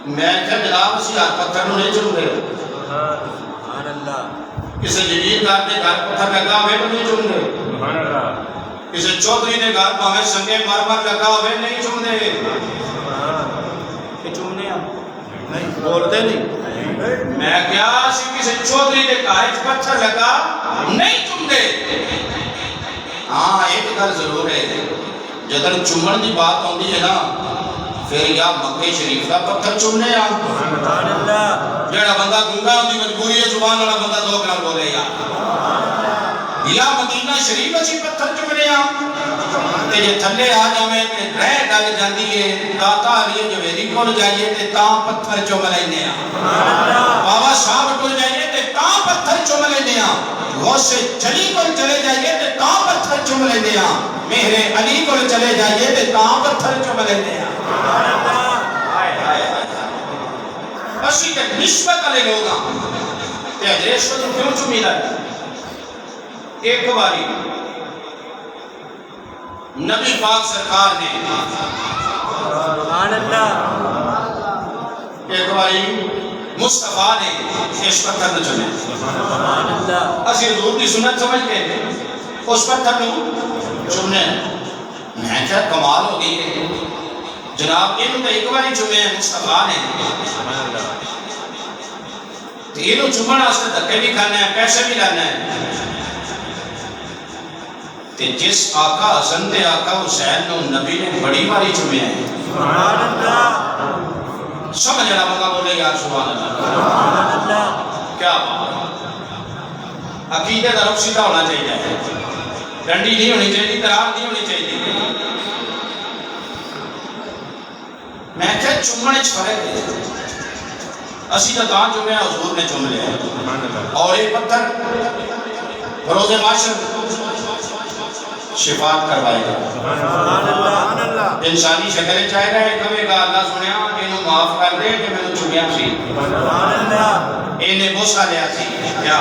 میں کہ جناب اسی ہاتھ پتھر نوں نہیں چوم رہے سبحان اللہ کسی جگیر گھر دے گھر پتھر لگا ہوئے تو نہیں چوم رہے سبحان اللہ کسی چودھری دے گھر پاویں سنگے مرمر لگا ہوئے نہیں چوم دے کہ چومنے آ نہیں بولتے نہیں میں کیا سی کسی چودھری دے گھر پتھر لگا نہیں چوم دے ہاں ایک گل ضرور ہے جدن چومن دی بات ہوندی ہے نا پھر یا مکہ شریف کا پتھر چومنے آ سبحان اللہ جڑا بندہ گنگا ہوندی مجبوری ہے زبان والا بندہ ذوق نال بولے یا مدینہ شریف اسی پتھر چومنے آ تے جے تھلے آ جاویں تے رہ گل جاندی ہے داتا علی جویری کول جائیے تے تاں پتھر چوم لینے آ بابا صاحب کول جائیے تے تاں پتھر چوم لینے آ غوث جلی کول چلے جائیے تے تاں پتھر چوم لینے آ مہر علی کول چلے جائیے تے تاں پتھر چوم لینے آ اسی تے نسبت والے لوگ ہاں تے حضرت اسود کیوں چومیدا ہے ایک باری نبی پاک سرکار نے سبحان اللہ ایک باری مصطفیٰ نے اس پتھر نہ چنے سبحان اللہ اسی حضور کی سنت سمجھتے ہیں اس پتھر نو چنے میں کیا کمال ہو گئی ہے جناب انہوں نے ایک باری چنے ہیں مصطفیٰ نے تو انہوں چمن واسطے دھکے بھی کھانا ہے پیسے بھی لانا ہے تے جس آقا حسن تے آقا حسین نو نبی نے بڑی باری چمے ہیں سبحان اللہ سمجھ رہا بندہ بولے یار سبحان اللہ سبحان اللہ کیا بات عقیدے کا رخ سیدھا ہونا چاہیے ڈنڈی نہیں ہونی چاہیے درار نہیں ہونی چاہیے میں کیا چمنے فرق ہے اسی کا دان چمے حضور نے چم لیا اور ایک پتھر روز معاشر شفاعت کروائے گا سبحان اللہ انسانی شکل چاہے گا ایک کبھی گا اللہ سنیا انہوں معاف کر دے کہ میں نے چمیا سی سبحان اللہ انہیں بوسا لیا سی کیا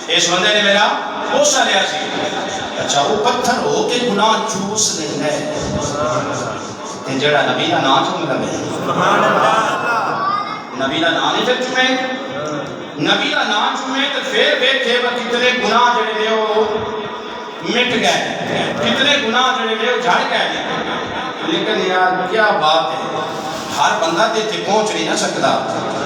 اس بندے نے میرا بوسا لیا سی اچھا وہ پتھر ہو کے گناہ چوس نہیں ہے جڑا نبی کا نام چم لگے سبحان اللہ نبی کا نام نہیں پھر چمے نبی کا نام چمے تو پھر دیکھے وہ کتنے گناہ جڑے لے وہ مٹ گئے کتنے گناہ جڑے لے وہ جھڑ گئے لیکن یار کیا بات ہے ہر بندہ تے پہنچ نہیں نہ سکتا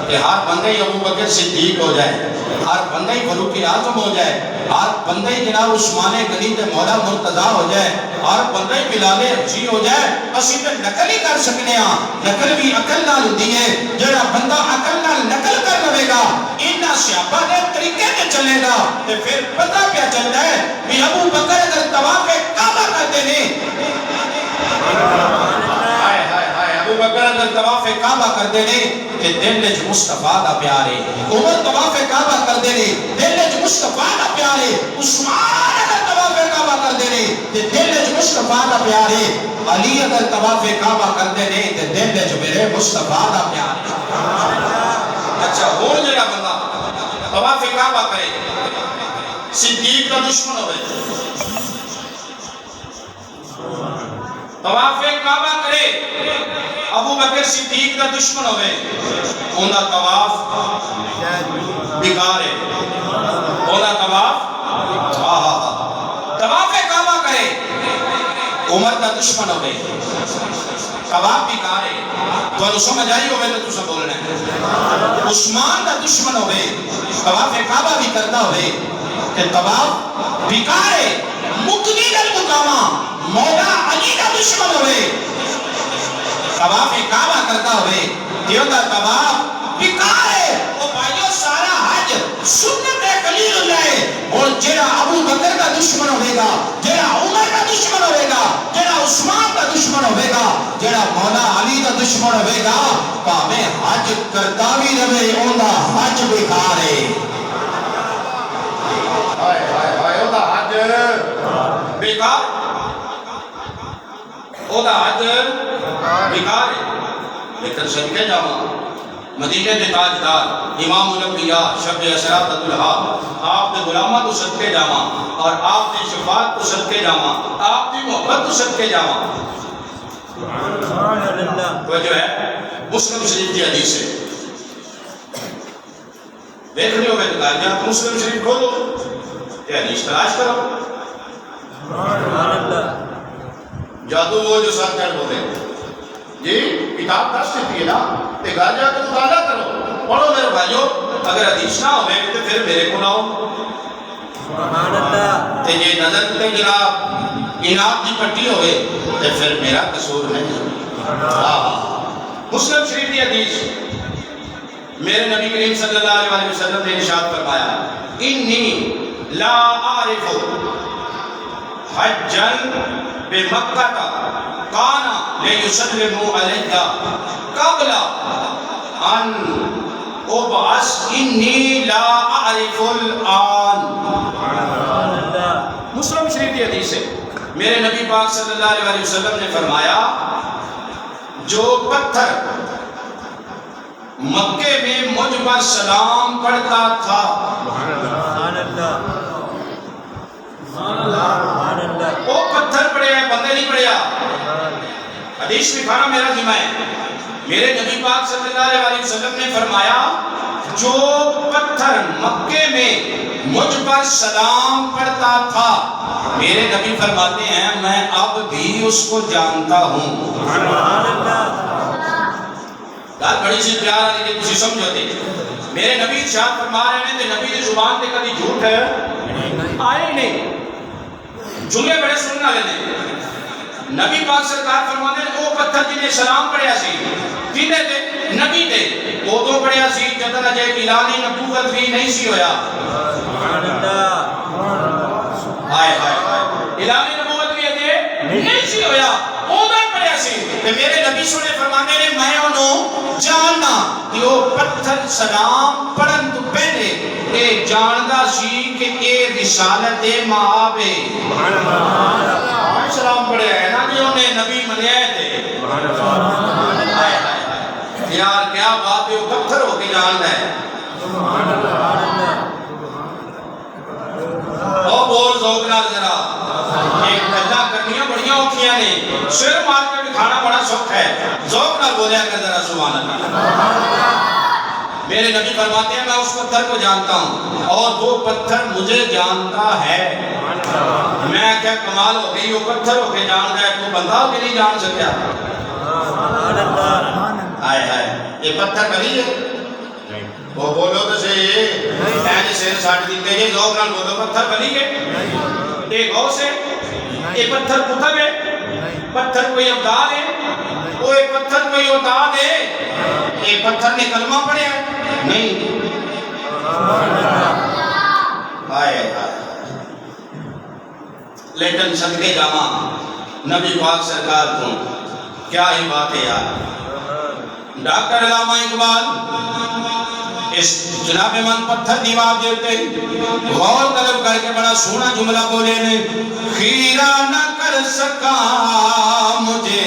کہ ہر بندہ ہی ابو بکر صدیق ہو جائے ہر بندہ ہی فاروق اعظم ہو جائے ہر بندہ ہی جناب عثمان غنی تے مولا مرتضی ہو جائے ہر بندہ ہی بلال حبشی ہو جائے اسی تے نقل ہی کر سکنے ہاں نقل بھی عقل نال ہوندی ہے جڑا بندہ عقل نال نقل کر لے گا انہاں صحابہ دے طریقے تے چلے گا تے پھر پتہ کیا چلدا ہے کہ ابو بکر اگر طواف کعبہ کرتے نے ہائے ہائے ہائے ابو بکر اگر طواف کعبہ کرتے نے تے دل وچ مصطفیٰ دا پیار ہے عمر طواف کعبہ کرتے نے دل وچ مصطفیٰ دا پیار ہے عثمان اگر طواف کعبہ کرتے نے تے دل وچ مصطفیٰ دا پیار ہے علی اگر طواف کعبہ کرتے نے تے دل وچ میرے مصطفیٰ دا پیار ہے اچھا ہن جڑا بندہ طواف کعبہ کرے صدیق کا دشمن ہوئے طواف کعبہ کرے ابو بکر صدیق کا دشمن ہوئے انہا طواف بیکار ہے انہا طواف طواف کعبہ کرے عمر کا دشمن ہوئے طواف بیکار ہے تو انہوں سمجھ آئی ہوئے تو سب بولنا ہے عثمان کا دشمن ہوئے طواف کعبہ بھی کرتا ہوئے کہ طواف بیکار ہے مقدید المقامہ مولا علی کا دشمن ہوئے طواف کعبہ کرتا ہوئے دیو دا طواف بیکار ہے وہ بھائیو سارا حج سنت خلیل اللہ ہے اور جڑا ابو بکر کا دشمن ہوئے گا، جڑا عمر کا دشمن ہوئے گا، جڑا عثمان کا دشمن ہوئے گا، جڑا مولا علی کا دشمن ہوئے گا، پاویں حج کرتا بھی رہے اوندا حج بیکار ہے۔ ہائے ہائے ہائے او دا حج بیکار، او دا حج بیکار ہے۔ لیکن صدقے جاواں مدینے دے تاجدار امام الانبیاء شب اسرات الحق آپ دے غلاماں تو صدقے جاواں اور آپ دی شفاعت تو صدقے جاواں، آپ دی محبت تو صدقے جاواں۔ وہ جو ہے مسلم شریف کی حدیث ہے، دیکھ رہے ہو میں کہا جا مسلم شریف کھولو یہ حدیث تلاش کرو۔ جادو وہ جو ساتھ کر بولے جی کتاب دس دیتی ہے نا تے گھر جا کے مطالعہ کرو، پڑھو میرے بھائیو، اگر حدیث نہ ہوئے تو پھر میرے کو نہ ہو تے یہ نظر تے جناب انعام کی پٹی ہوئے تے پھر میرا قصور نہیں۔ مسلم شریف کی حدیث میرے نبی کریم صلی اللہ علیہ وسلم نے ارشاد فرمایا انی لا اعرف حجا بمکہ کانا لیسلموا علیہ قبل ان ابعث انی لا اعرف الان۔ مسلم شریف کی حدیث ہے، میرے نبی پاک صلی اللہ علیہ وسلم نے فرمایا جو پتھر مکے میں مجھ پر سلام پڑھتا تھا وہ پتھر پڑے ہیں، بندے نہیں پڑے۔ حدیث میں کھانا میرا ذمہ ہے، میرے نبی پاک صلی اللہ علیہ وسلم نے فرمایا جو پتھر مکے میں مجھ پر سلام پڑھتا تھا، میرے نبی فرماتے ہیں میں اب بھی اس کو جانتا ہوں۔ بات بڑی سی پیار آنے کے کسی سمجھوتے میرے نبی ارشاد فرما رہے ہیں کہ نبی کی زبان تے کبھی جھوٹ ہے آئے ہی نہیں، جملے بڑے سننا لینے۔ نبی پاک سرکار فرماتے ہیں وہ پتھر جنہیں سلام پڑھیا سی جنہیں تے نبی تے وہ تو پڑھیا سی جدن اجے اعلان نبوت بھی نہیں سی ہویا۔ ہائے ہائے ہائے اعلان نبوت بھی اجے نہیں سی ہویا، وہ تو پڑھیا سی کہ میرے نبی سنے فرماتے ہیں میں انہوں جاننا کہ وہ پتھر سلام پڑھن تو پہلے اے جاندہ سی کہ اے رسالت مآب ہے۔ سلام پڑھے ہیں نا کہ انہیں نبی منیا تھے۔ یار کیا بات ہے، وہ پتھر ہو کے جانتا ہے۔ وہ بول ذوق نال ذرا ایک گلاں کرنیاں بڑیاں اوکھیاں نے، سر مار کے بھی کھانا بڑا سخت ہے، ذوق نال بولیا کر ذرا سبحان اللہ۔ میرے نبی فرماتے ہیں میں اس پتھر کو جانتا ہوں اور وہ پتھر مجھے جانتا ہے۔ میں کیا کمال ہو گئی، وہ پتھر ہو کے جانتا ہے تو بندہ ہو کے نہیں جان سکیا۔ آئے آئے یہ پتھر کری ہے وہ بولو تو صحیح ایسے سیر ساٹھ دیتے ہیں لوگ نال بولو پتھر کری ہے ایک غو سے یہ پتھر کتب ہے، پتھر کوئی ابدال ہے، وہ ایک پتھر کوئی اتاد ہے، ایک پتھر نے کلمہ پڑھے ہے نہیں۔ آئے آئے لیکن صدقے جامع نبی پاک سرکار کو کیا ہی بات ہے یار۔ ڈاکٹر علامہ اقبال اس جناب من پتھر دیواب دیتے غور طلب کر کے بڑا سونا جملہ بولے نے خیرہ نہ کر سکا مجھے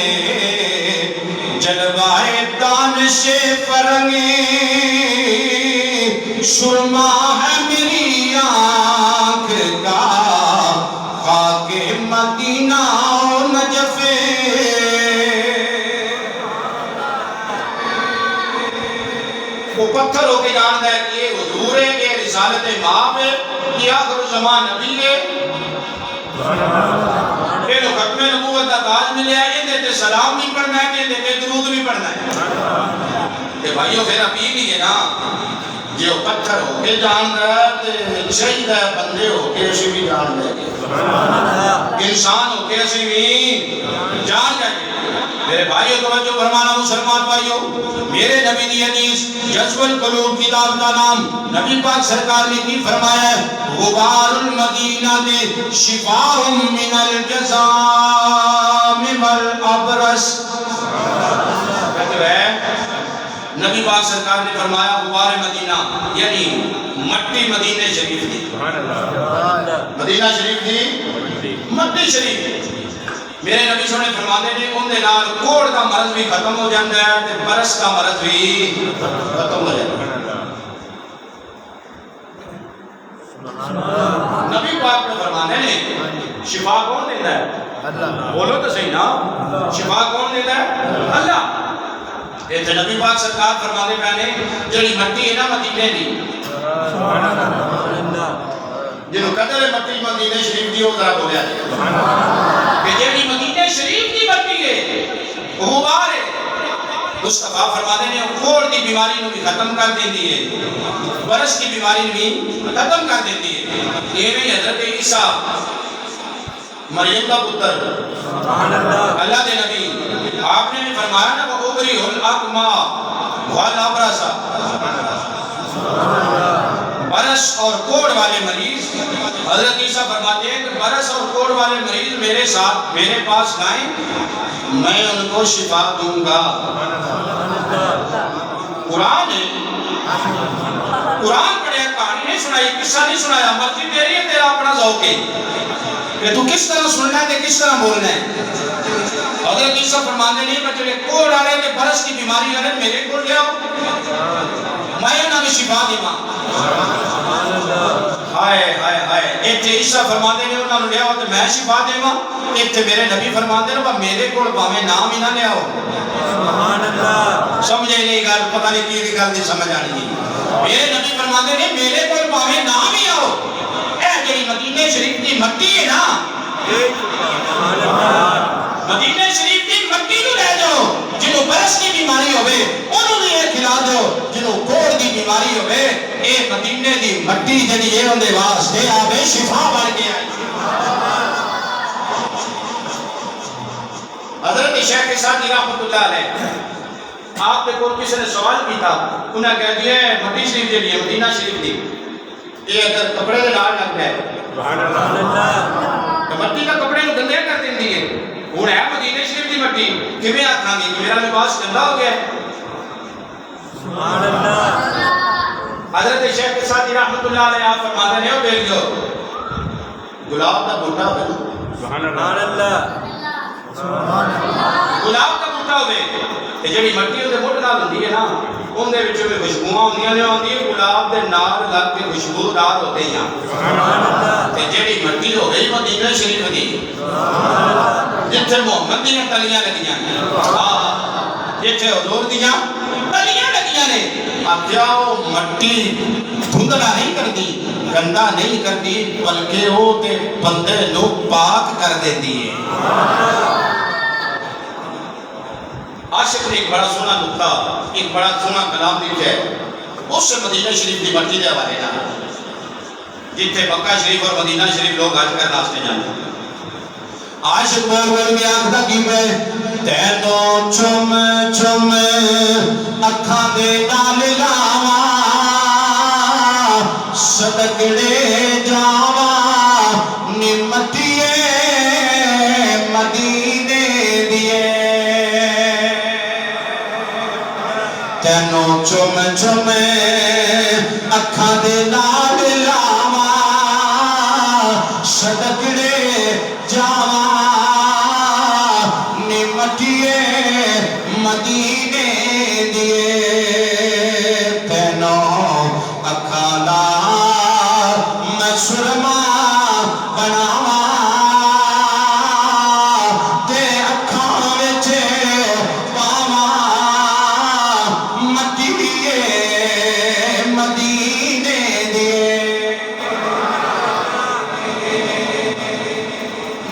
جلوائے دانش فرنگی سرما ہے میری آنکھ کا خاک مدینہ و نجف۔ وہ پتھر ہو کے جانتا ہے کہ یہ حضور ہے، یہ رسالت مآب ہے، یہ آخر زمان نبی ہے، یہ لوگ ختم نبوت کا تاج ملے ہے، یہ دیتے سلام نہیں پڑھنا ہے، یہ دیتے درود نہیں پڑھنا ہے۔ کہ بھائیو پھر اپی نہیں ہے نا جو پتھر ہو کے جان رہا ہے شہید ہے، بندے ہو کے اسی بھی جان لے گے، انسان ہو کے اسی بھی جان لے گے۔ میرے بھائیو توجہ فرمانا مسلمان بھائیو، میرے نبی دی حدیث جذب القلوب کتاب کا نام نبی پاک سرکار نے کی فرمایا ہے، غبار المدینہ دے شفاء من الجزام والابرس. کہتے ہیں نبی پاک سرکار نے فرمایا غبار مدینہ یعنی مٹی مدینہ شریف دی، مدینہ شریف دی مٹی شریف. میرے نبی صلی اللہ علیہ وسلم فرماتے ہیں ان دے نال کوڑ کا مرض بھی ختم ہو جاتا ہے تے برس کا مرض بھی ختم ہو جاتا ہے. نبی پاک نے فرمانے نے شفا کون دیتا ہے؟ اللہ. بولو تو صحیح نا، شفا کون دیتا ہے؟ اللہ. یہ نبی پاک سرکار فرمانے پہنے جڑی مٹی ہے نا مدینے دی، جنہوں قدر مٹی مدینہ شریف دی وہ ذرا بولیا جائے کہ جڑی مدینہ شریف دی مٹی ہے وہ غبار ہے. مصطفیٰ فرمانے نے کوڑ دی بیماری نو بھی ختم کر دیندی ہے، برس کی بیماری نو بھی ختم کر دیندی ہے. یہ بھی حضرت عیسیٰ مریم کا پتر اللہ دے نبی آپ نے فرمایا نا وہ ابری الاکما والابرسا، برس اور کوڑ والے مریض، حضرت عیسیٰ فرماتے ہیں کہ برس اور کوڑ والے مریض میرے ساتھ میرے پاس لائیں، میں ان کو شفا دوں گا. قرآن ہے، قرآن پڑھیا، کہانی نہیں سنائی، قصہ نہیں سنایا، مرضی تیری ہے، تیرا اپنا ذوق ہے کہ تو کس طرح سننا ہے کس طرح بولنا ہے. حضرت عیسیٰ فرماتے نہیں بچے کوڑ آ رہے کہ برس کی بیماری آ رہے میرے کو لے آؤ، میں انہوں نے شفا دی ماں. ہائے ہائے ہائے، ایک تھے عیسیٰ فرماتے ہیں انہوں نے لے آؤ تو میں شفا دے ماں. ایک تھے میرے نبی فرماتے ہیں میرے کو باہمیں نام ہی نہ لے آؤ. سمجھے نہیں گا، پتہ نہیں کی گل نہیں سمجھ آنی ہے. میرے نبی فرماتے ہیں میرے کو باہمیں نام ہی آؤ. اے جڑی مدینہ شریف دی مٹی ہے نا، مدینہ شریف دی مٹی نو لے جاؤ. جنہوں برس کی بیماری ہوئے انہوں نے یہ کھلا دو، جنہوں کوڑ دی بیماری ہوئے اے مدینہ دی مٹی جنہی یہ ہوندے واسطے آوے شفا بڑھ کے آئی. حضرت شیخ سعدی رحمت اللہ علیہ آپ نے کوئی کسی نے سوال کی تھا، انہوں نے کہہ دیا مٹی شریف کے لیے مدینہ شریف دی یہ اگر کپڑے دے نال لگ جائے مٹی کا کپڑے کو گندے کر دیندی ہے. ہوں ہے مدینہ شریف دی مٹی کیویں آکھاں گی کہ میرا لباس گندا ہو گیا ہے؟ حضرت شیخ سعدی رحمت اللہ علیہ آپ فرماتے ہیں دیکھ لو گلاب کا بوٹا ہوئے، گلاب کا بوٹا ہوئے تے جڑی مٹی اودے بوٹے نال ہوندی ہے نا ان دے وچوں بھی خوشبوواں ہوندیاں نے، ہوندی ہے گلاب دے نال لگ کے خوشبودار ہوتے ہیں. تے جڑی مٹی ہو گئی مدینہ شریف دی جتھے محمد دیاں تلیاں لگیاں نے، جتھے حضور دیاں تلیاں لگیاں نے، آکھیا او مٹی دھندلا نہیں کردی، گندا نہیں کردی، بلکہ وہ تے بندے نو پاک کر دیندی ہے. عاشق نے ایک بڑا سونا نکتا، ایک بڑا سونا کلام لکھا ہے اس سے مدینہ شریف کی مٹی دے حوالے نہ جتھے مکہ شریف اور مدینہ شریف لوگ حج کر ناستے جاتے. عاشق بول کے آخدا کی میں تینوں چم چم اکھاں دے نال لاواں صدقڑے جاواں نی مٹیے مدینے دیے. تینوں چم چم اکھاں دے نال لاواں صدقڑے جاواں نی مٹیے مدینے دیے. تینوں اکھاں نال میں سرما بناواں تے اکھاں وچ پاواں مٹیے مدینے دیے.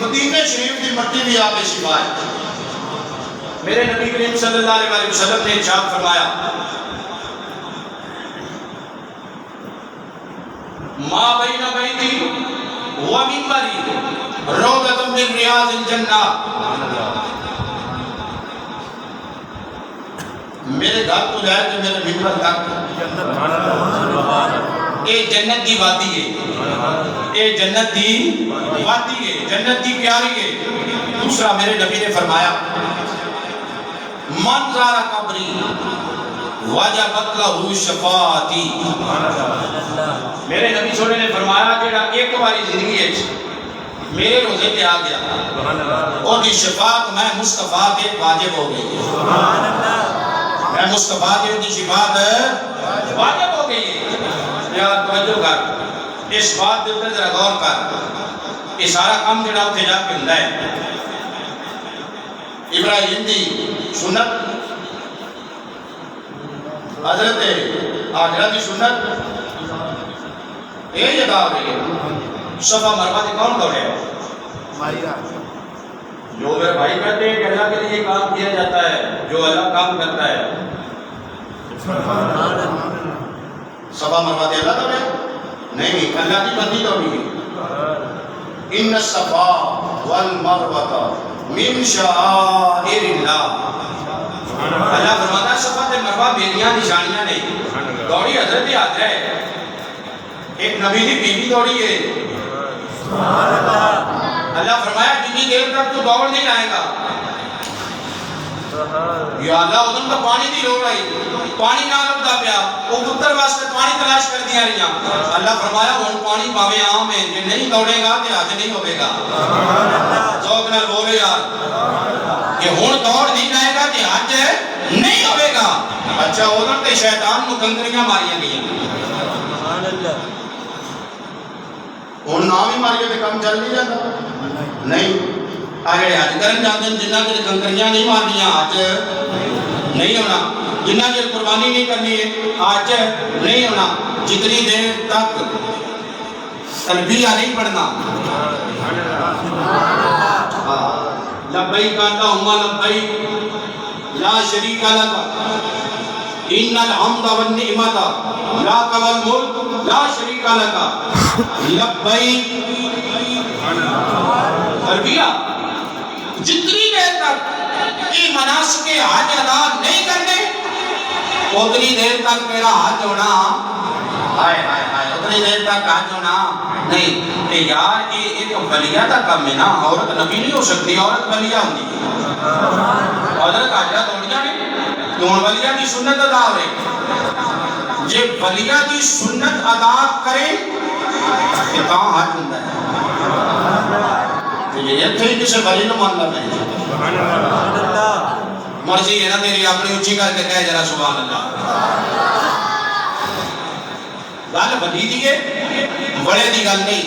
مدینہ شریف کی مٹی بھی آپ شفا ہے. میرے نبی کریم صلی اللہ علیہ وسلم نے ارشاد فرمایا ما بین بیتی و منبری روضۃ من ریاض الجنہ. میرے گھر تو جائے کہ میرے ممبر تک اے جنت دی وادی ہے، اے جنت دی وادی ہے، جنت دی پیاری ہے۔ دوسرا میرے نبی نے فرمایا من زارا قبری وجبت لہو شفاعتی، میرے نبی سونے نے فرمایا جیڑا ایک باری زندگی ہے میرے روزے پہ آ گیا اور دی شفاعت میں مصطفیٰ کے واجب ہو گئی، میں مصطفیٰ کے دی شفاعت واجب ہو گئی ہے۔ یار توجہ کر، اس بات دے اوپر ذرا غور کر، یہ سارا کام جڑا اتنے جا کے ہوندا ہے۔ ابراہیم دی سنت، حضرت حاجرہ دی سنت، یہ جگہ ہو رہی ہے۔ صفا مروہ سے کون دوڑے ہیں؟ جو میرے بھائی کہتے ہیں کہ اللہ کے لیے کام کیا جاتا ہے، جو اللہ کام کرتا ہے۔ صفا مروہ سے اللہ دوڑے نہیں، اللہ کی بندی دوڑی ہے۔ ان الصفا والمروہ من شعائر اللہ، اللہ فرماتا ہے صفا تے مروہ میریاں نشانیاں نہیں۔ دوڑی حضرت حاجرہ ہے، ایک نبی دی بیوی دوڑی ہے۔ اللہ فرمایا جتنی دیر تک تو دوڑ نہیں آئے گا، یا اللہ ادھر تو پانی دی لوڑ آئی، پانی نہ لبدا پیا، وہ پتر واسطے پانی تلاش کر دیا رہی ہیں۔ اللہ فرمایا ہن پانی باویں عام ہے، جے نہیں دوڑے گا تے حج نہیں ہوے گا۔ ذوق نال بولے یار کہ ہن دوڑ نہیں لائے گا تے حج نہیں ہوے گا۔ اچھا ادھر تے شیطان نو کنکریاں ماریاں گئیاں، ہن نام ہی ماریے تے کم چل نہیں جاتا نہیں۔ آگے حج کرن جاندے جنہ کے کنکریاں نہیں مارنیاں حج نہیں ہونا، جنہ کے قربانی نہیں کرنی حج نہیں ہونا، جتنی دیر تک تلبیہ نہیں پڑھنا لبیک اللہم لبیک لا شریک لک ان الحمد والنعمت لک والملک لا شریک لک لبیک۔ تلبیہ جتنی دیر تک یہ مناسک حج ادا نہیں کرنے اتنی دیر تک میرا حج ہونا ہائے ہائے ہائے، اتنی دیر تک حج ہونا نہیں۔ کہ یار یہ ایک ولیہ کا کام ہے نا، عورت نبی نہیں ہو سکتی، عورت ولیہ ہوتی ہے۔ حضرت حاجرہ دوڑیاں نہیں تو ولیہ کی سنت ادا ہو رہی، جے ولیہ کی سنت ادا کرے کہ کہاں حج ہوتا ہے؟ یہ تھے کسے ولی نو مان لے مرضی ہے نا میری، اپنی اچھی کر کے کہے ذرا سبحان اللہ۔ گل ولی دی ہے، بڑے دی گل نہیں۔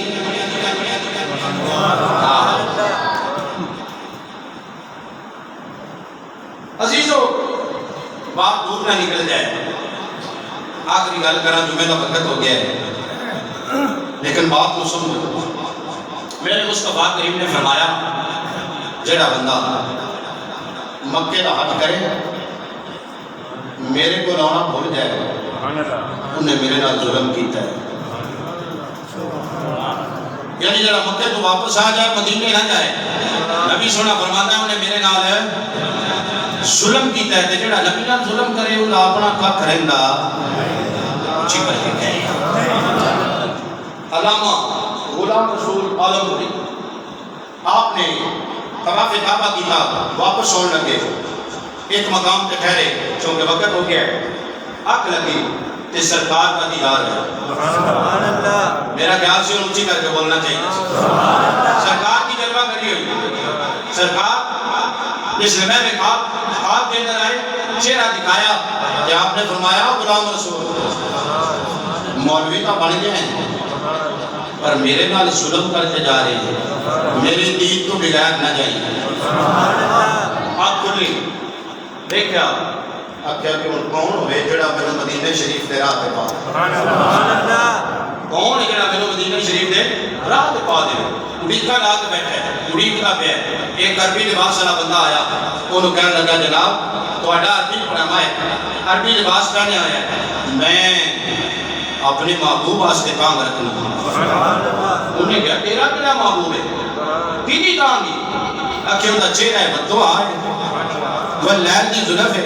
عزیزو بات دور نہ نکل جائے، آخری گل کرنا جمعہ کا وقت ہو گیا ہے، لیکن بات کو سمجھو۔ میرے مصطفیٰ کریم نے فرمایا جڑا بندہ مکے کا حج کرے میرے کو لانا بھول جائے انہیں میرے نال ظلم کیتا ہے۔ یعنی جڑا مکے تو واپس آ جائے مدینے نہ جائے، نبی سونا فرماتا ہے انہیں میرے نال ظلم کیتا ہے۔ جڑا نبی نال ظلم کرے انہیں اپنا کھا کرندا چکر کے کہے۔ علامہ غلام رسول عالمگری آپ نے طواف کعبہ کیتا، واپس ہونے لگے، ایک مقام پہ ٹھہرے چونکہ وقت ہو گیا، آنکھ لگی تے سرکار کا دیدار ہے۔ میرا خیال سے اونچی کر کے بولنا چاہیے، سرکار کی جلوہ کری ہوئی، سرکار اس لمحے میں خواب کے اندر آئے، چہرہ دکھایا کہ آپ نے فرمایا غلام رسول مولوی کا بن گئے ہیں پر میرے نال ظلم کرتے جا رہے ہیں، میرے دین تو بغیر نہ جائیے۔ آپ کھلی دیکھا آکھیا کہ ان کون ہوئے جڑا میرے مدینہ شریف دے راہ تے پا کون جڑا میرے مدینہ شریف دے راہ تے پا دے اڑیکا لا کے بیٹھے اڑیکا پہ ایک عربی لباس والا بندہ آیا، انہوں کہنے لگا جناب تہاڈا عربی پڑھاوا ہے، عربی لباس پہنے آیا ہے، میں اپنے محبوب واسطے کام رکھنا۔ انہیں کہا تیرا کیا محبوب ہے؟ کیجی کام گی؟ اکھے ان کا چہرہ ہے بددعا ہے، وہ لہر دی ظلف ہے،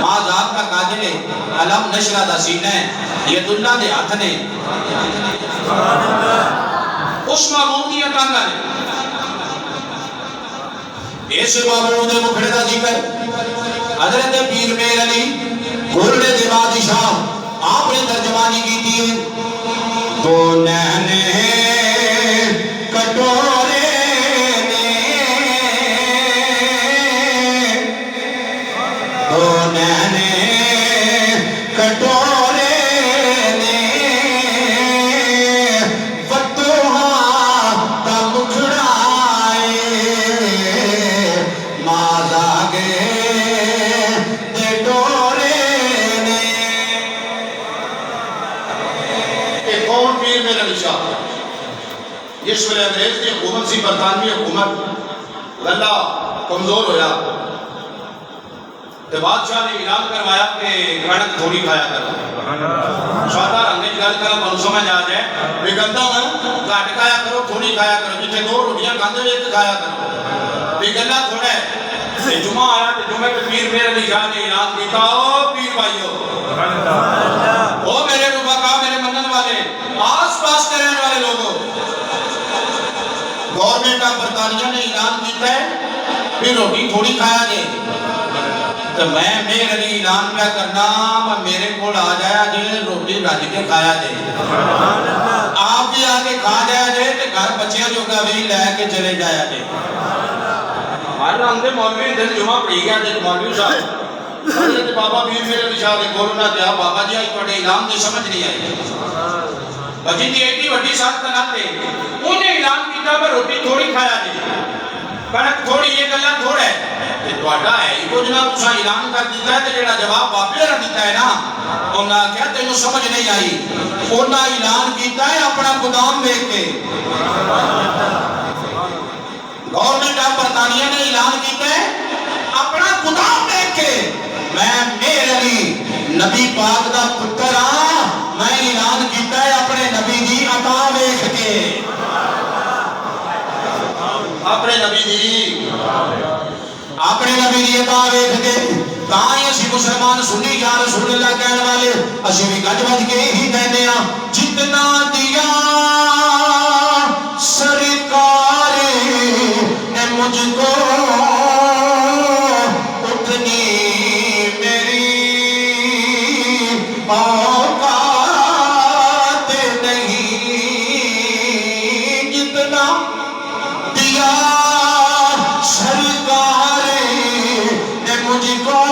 ماں ذات کا قادر ہے علم نشرہ دا سینہ ہے ید اللہ دے ہاتھ نے اس معبود دی اٹانگا نے اس معبود دے مکھڑے دا ذکر حضرت پیر میر علی گھوڑے دے بادشاہ آپ نے ترجمانی کی تھی تو نہنے کٹورے نے تو نہنے کٹورے نے فتوحا تا مکھڑائے مازا گے دے ڈورے نے کہ کون پیر میر علی شاہ جس ویلے انگریز کی حکومت سی برطانوی حکومت گلہ کمزور ہویا تو بادشاہ نے اعلان کروایا کہ کڑک تھوڑی کھایا کرو شادہ رنگی گل کرو بہت سمجھ آ جائے بھی گندہ میں گھٹ کھایا کرو تھوڑی کھایا کرو جتنے دو روٹیاں کھاندے ہوئے ایک کھایا کرو بھی گلہ تھوڑا ہے جمعہ آیا تو جمعہ پہ پیر میر علی شاہ نے اعلان کیتا او پیر بھائیو او میرے رفقا میرے منن والے آس پاس کے رہنے والے لوگوں گورنمنٹ آف برطانیہ نے اعلان کیتا ہے پھر روٹی تھوڑی کھایا جائے تو میں میر علی اعلان پہ کرنا میرے کو آ جایا جائے روٹی رج کے کھایا جائے آپ بھی آگے کھا جایا جائے تو گھر بچیاں جو کا بھی لے کے چلے جایا جائے ہمارے اندھے مولوی دن جمعہ پڑھی گیا جائے مولوی صاحب حضرت بابا پیر میر علی شاہ کے کولنا دیا بابا جی آئی پڑھے اعلان دے سمجھ نہیں آئی بچی دی ایٹی وڈی ساتھ کناتے انہیں اعلان کیتا میں روٹی تھوڑی کھایا جائے کڑک تھوڑی یہ گلہ تھوڑا ہے کہ توڑا ہے یہ کو جناب تسا اعلان کر دیتا ہے تو جڑا جواب واپس رکھ دیتا ہے نا انہاں کیا تینوں سمجھ نہیں آئی انہاں اعلان کیتا ہے اپنا گودام دیکھ کے گورنمنٹ آف برطانیہ نے اعلان کیتا ہے اپنا گودام دیکھ کے میں میر علی نبی پاک دا پتر ہاں میں اعلان کیتا ہے اپنے نبی دی عطا دیکھ کے اپنے نبی دی عطا دیکھ کے کہاں ہی اسی مسلمان سنی یا رسول اللہ کہنے والے اسی بھی گج بج کے ہی کہنے ہیں جتنا دیا سرکار نے مجھ کو اتنی میری اوقات نہیں جتنا دیا سرکار نے مجھ کو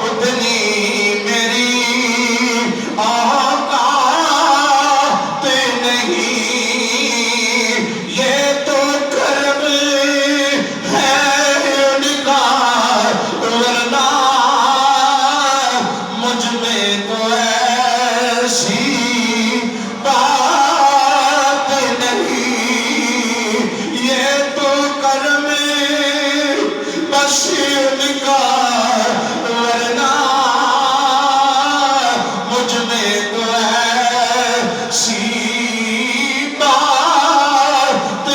اتنی میری اوقات نہیں یہ تو کرم ہے ان کا ورنہ مجھ میں تو ایسی بات نہیں یہ تو کرم بس ان کا ورنہ مجھ میں تو ایسی بات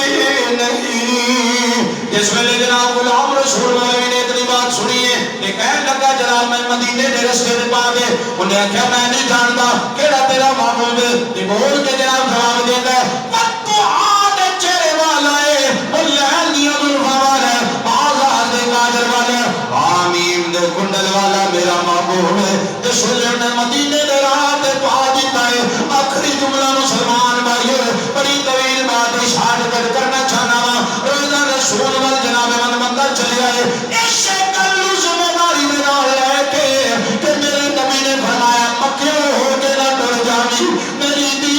نہیں جس ویلے جناب غلام رسول مولوی نے اتنی بات سنی ہے کہ کہنے لگا جناب میں مدینے دے رستے دے پا گئے انہیں کہا میں نہیں جانتا کیڑا تیرا معبود ہے یہ بول کے جناب جواب دیتا ہے فتوحات چہرے والا ہے واللہنی عدالفہ والا ہے آزاد قادر والا ہے آمین دے کنڈل والا میرا معبود ہے جس ویلے نے مدینے دے رات پا دیتا ہے آخری جملہ مسلمان بھائی بڑی طویل بات اشارت کرنا چاہنا وا روزہ رسول وال جناب من مندر چلے آئے اس کلو ذمہ داری میں نہ لے کے کہ میرے نبی نے فرمایا مکے ہو کے نہ ڈر جانی میری دی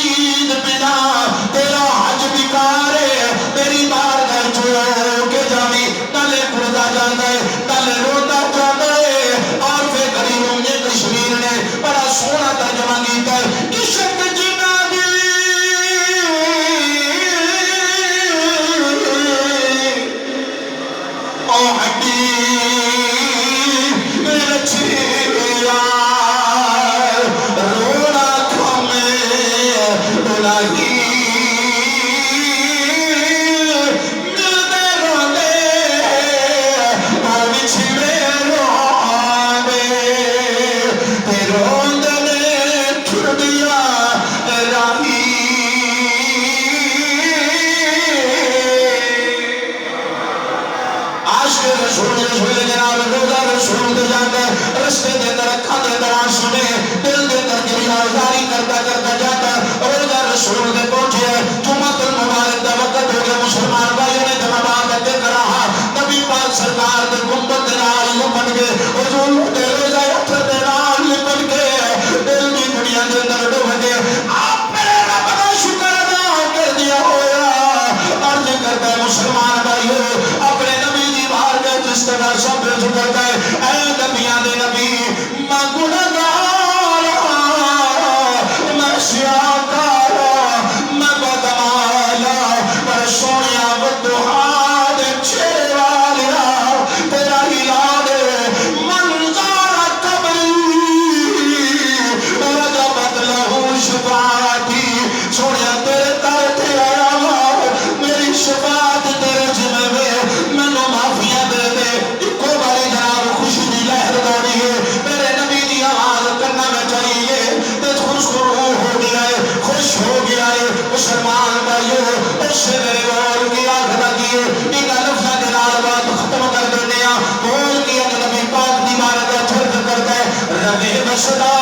دا سب ذکر ہے اے نبیان دے نبی میں گنہگار میں سیاکار میں بدمالا پر سونیا ودہا دے چہرے والیا تیرا ہلال منظر قبری رجبت لہو شفاعتی سونیا تیرے تر تے آیا میری شفاعت تیرے جمع میں مینو معافیاں دے دے ایکو باری جناب خوشی دی لہر دوڑی ہے میرے نبی دی آواز کرنا میں چاہیے تے خوش ہو گیا ہے خوش ہو گیا ہے مسلمان بھائیو اس سے میرے بول کی آنکھ لگی ہے ایک لفظہ دلال بات ختم کر دینے بول کیا کہ نبی پاک دی بارد چھرد کرتا ہے ربی بسدہ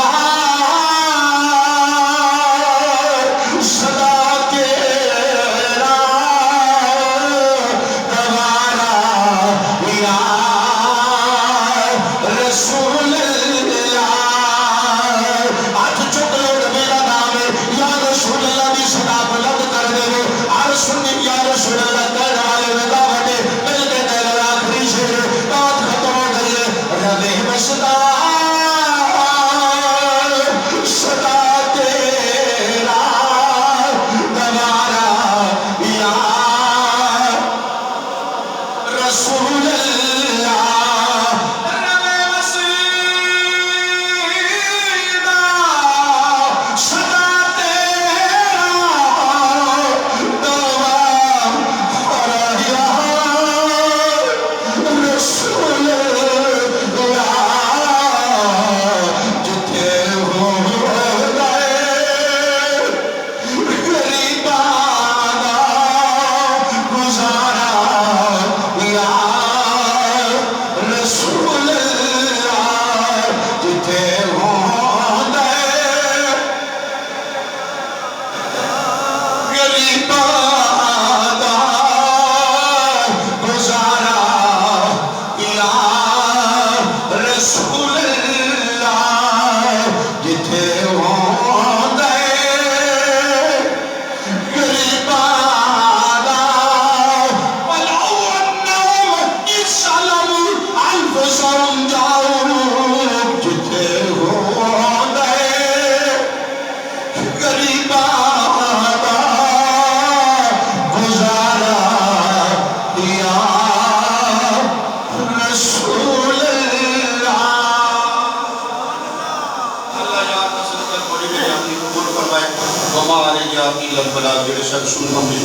وما علیہ البلاغ بے شک سن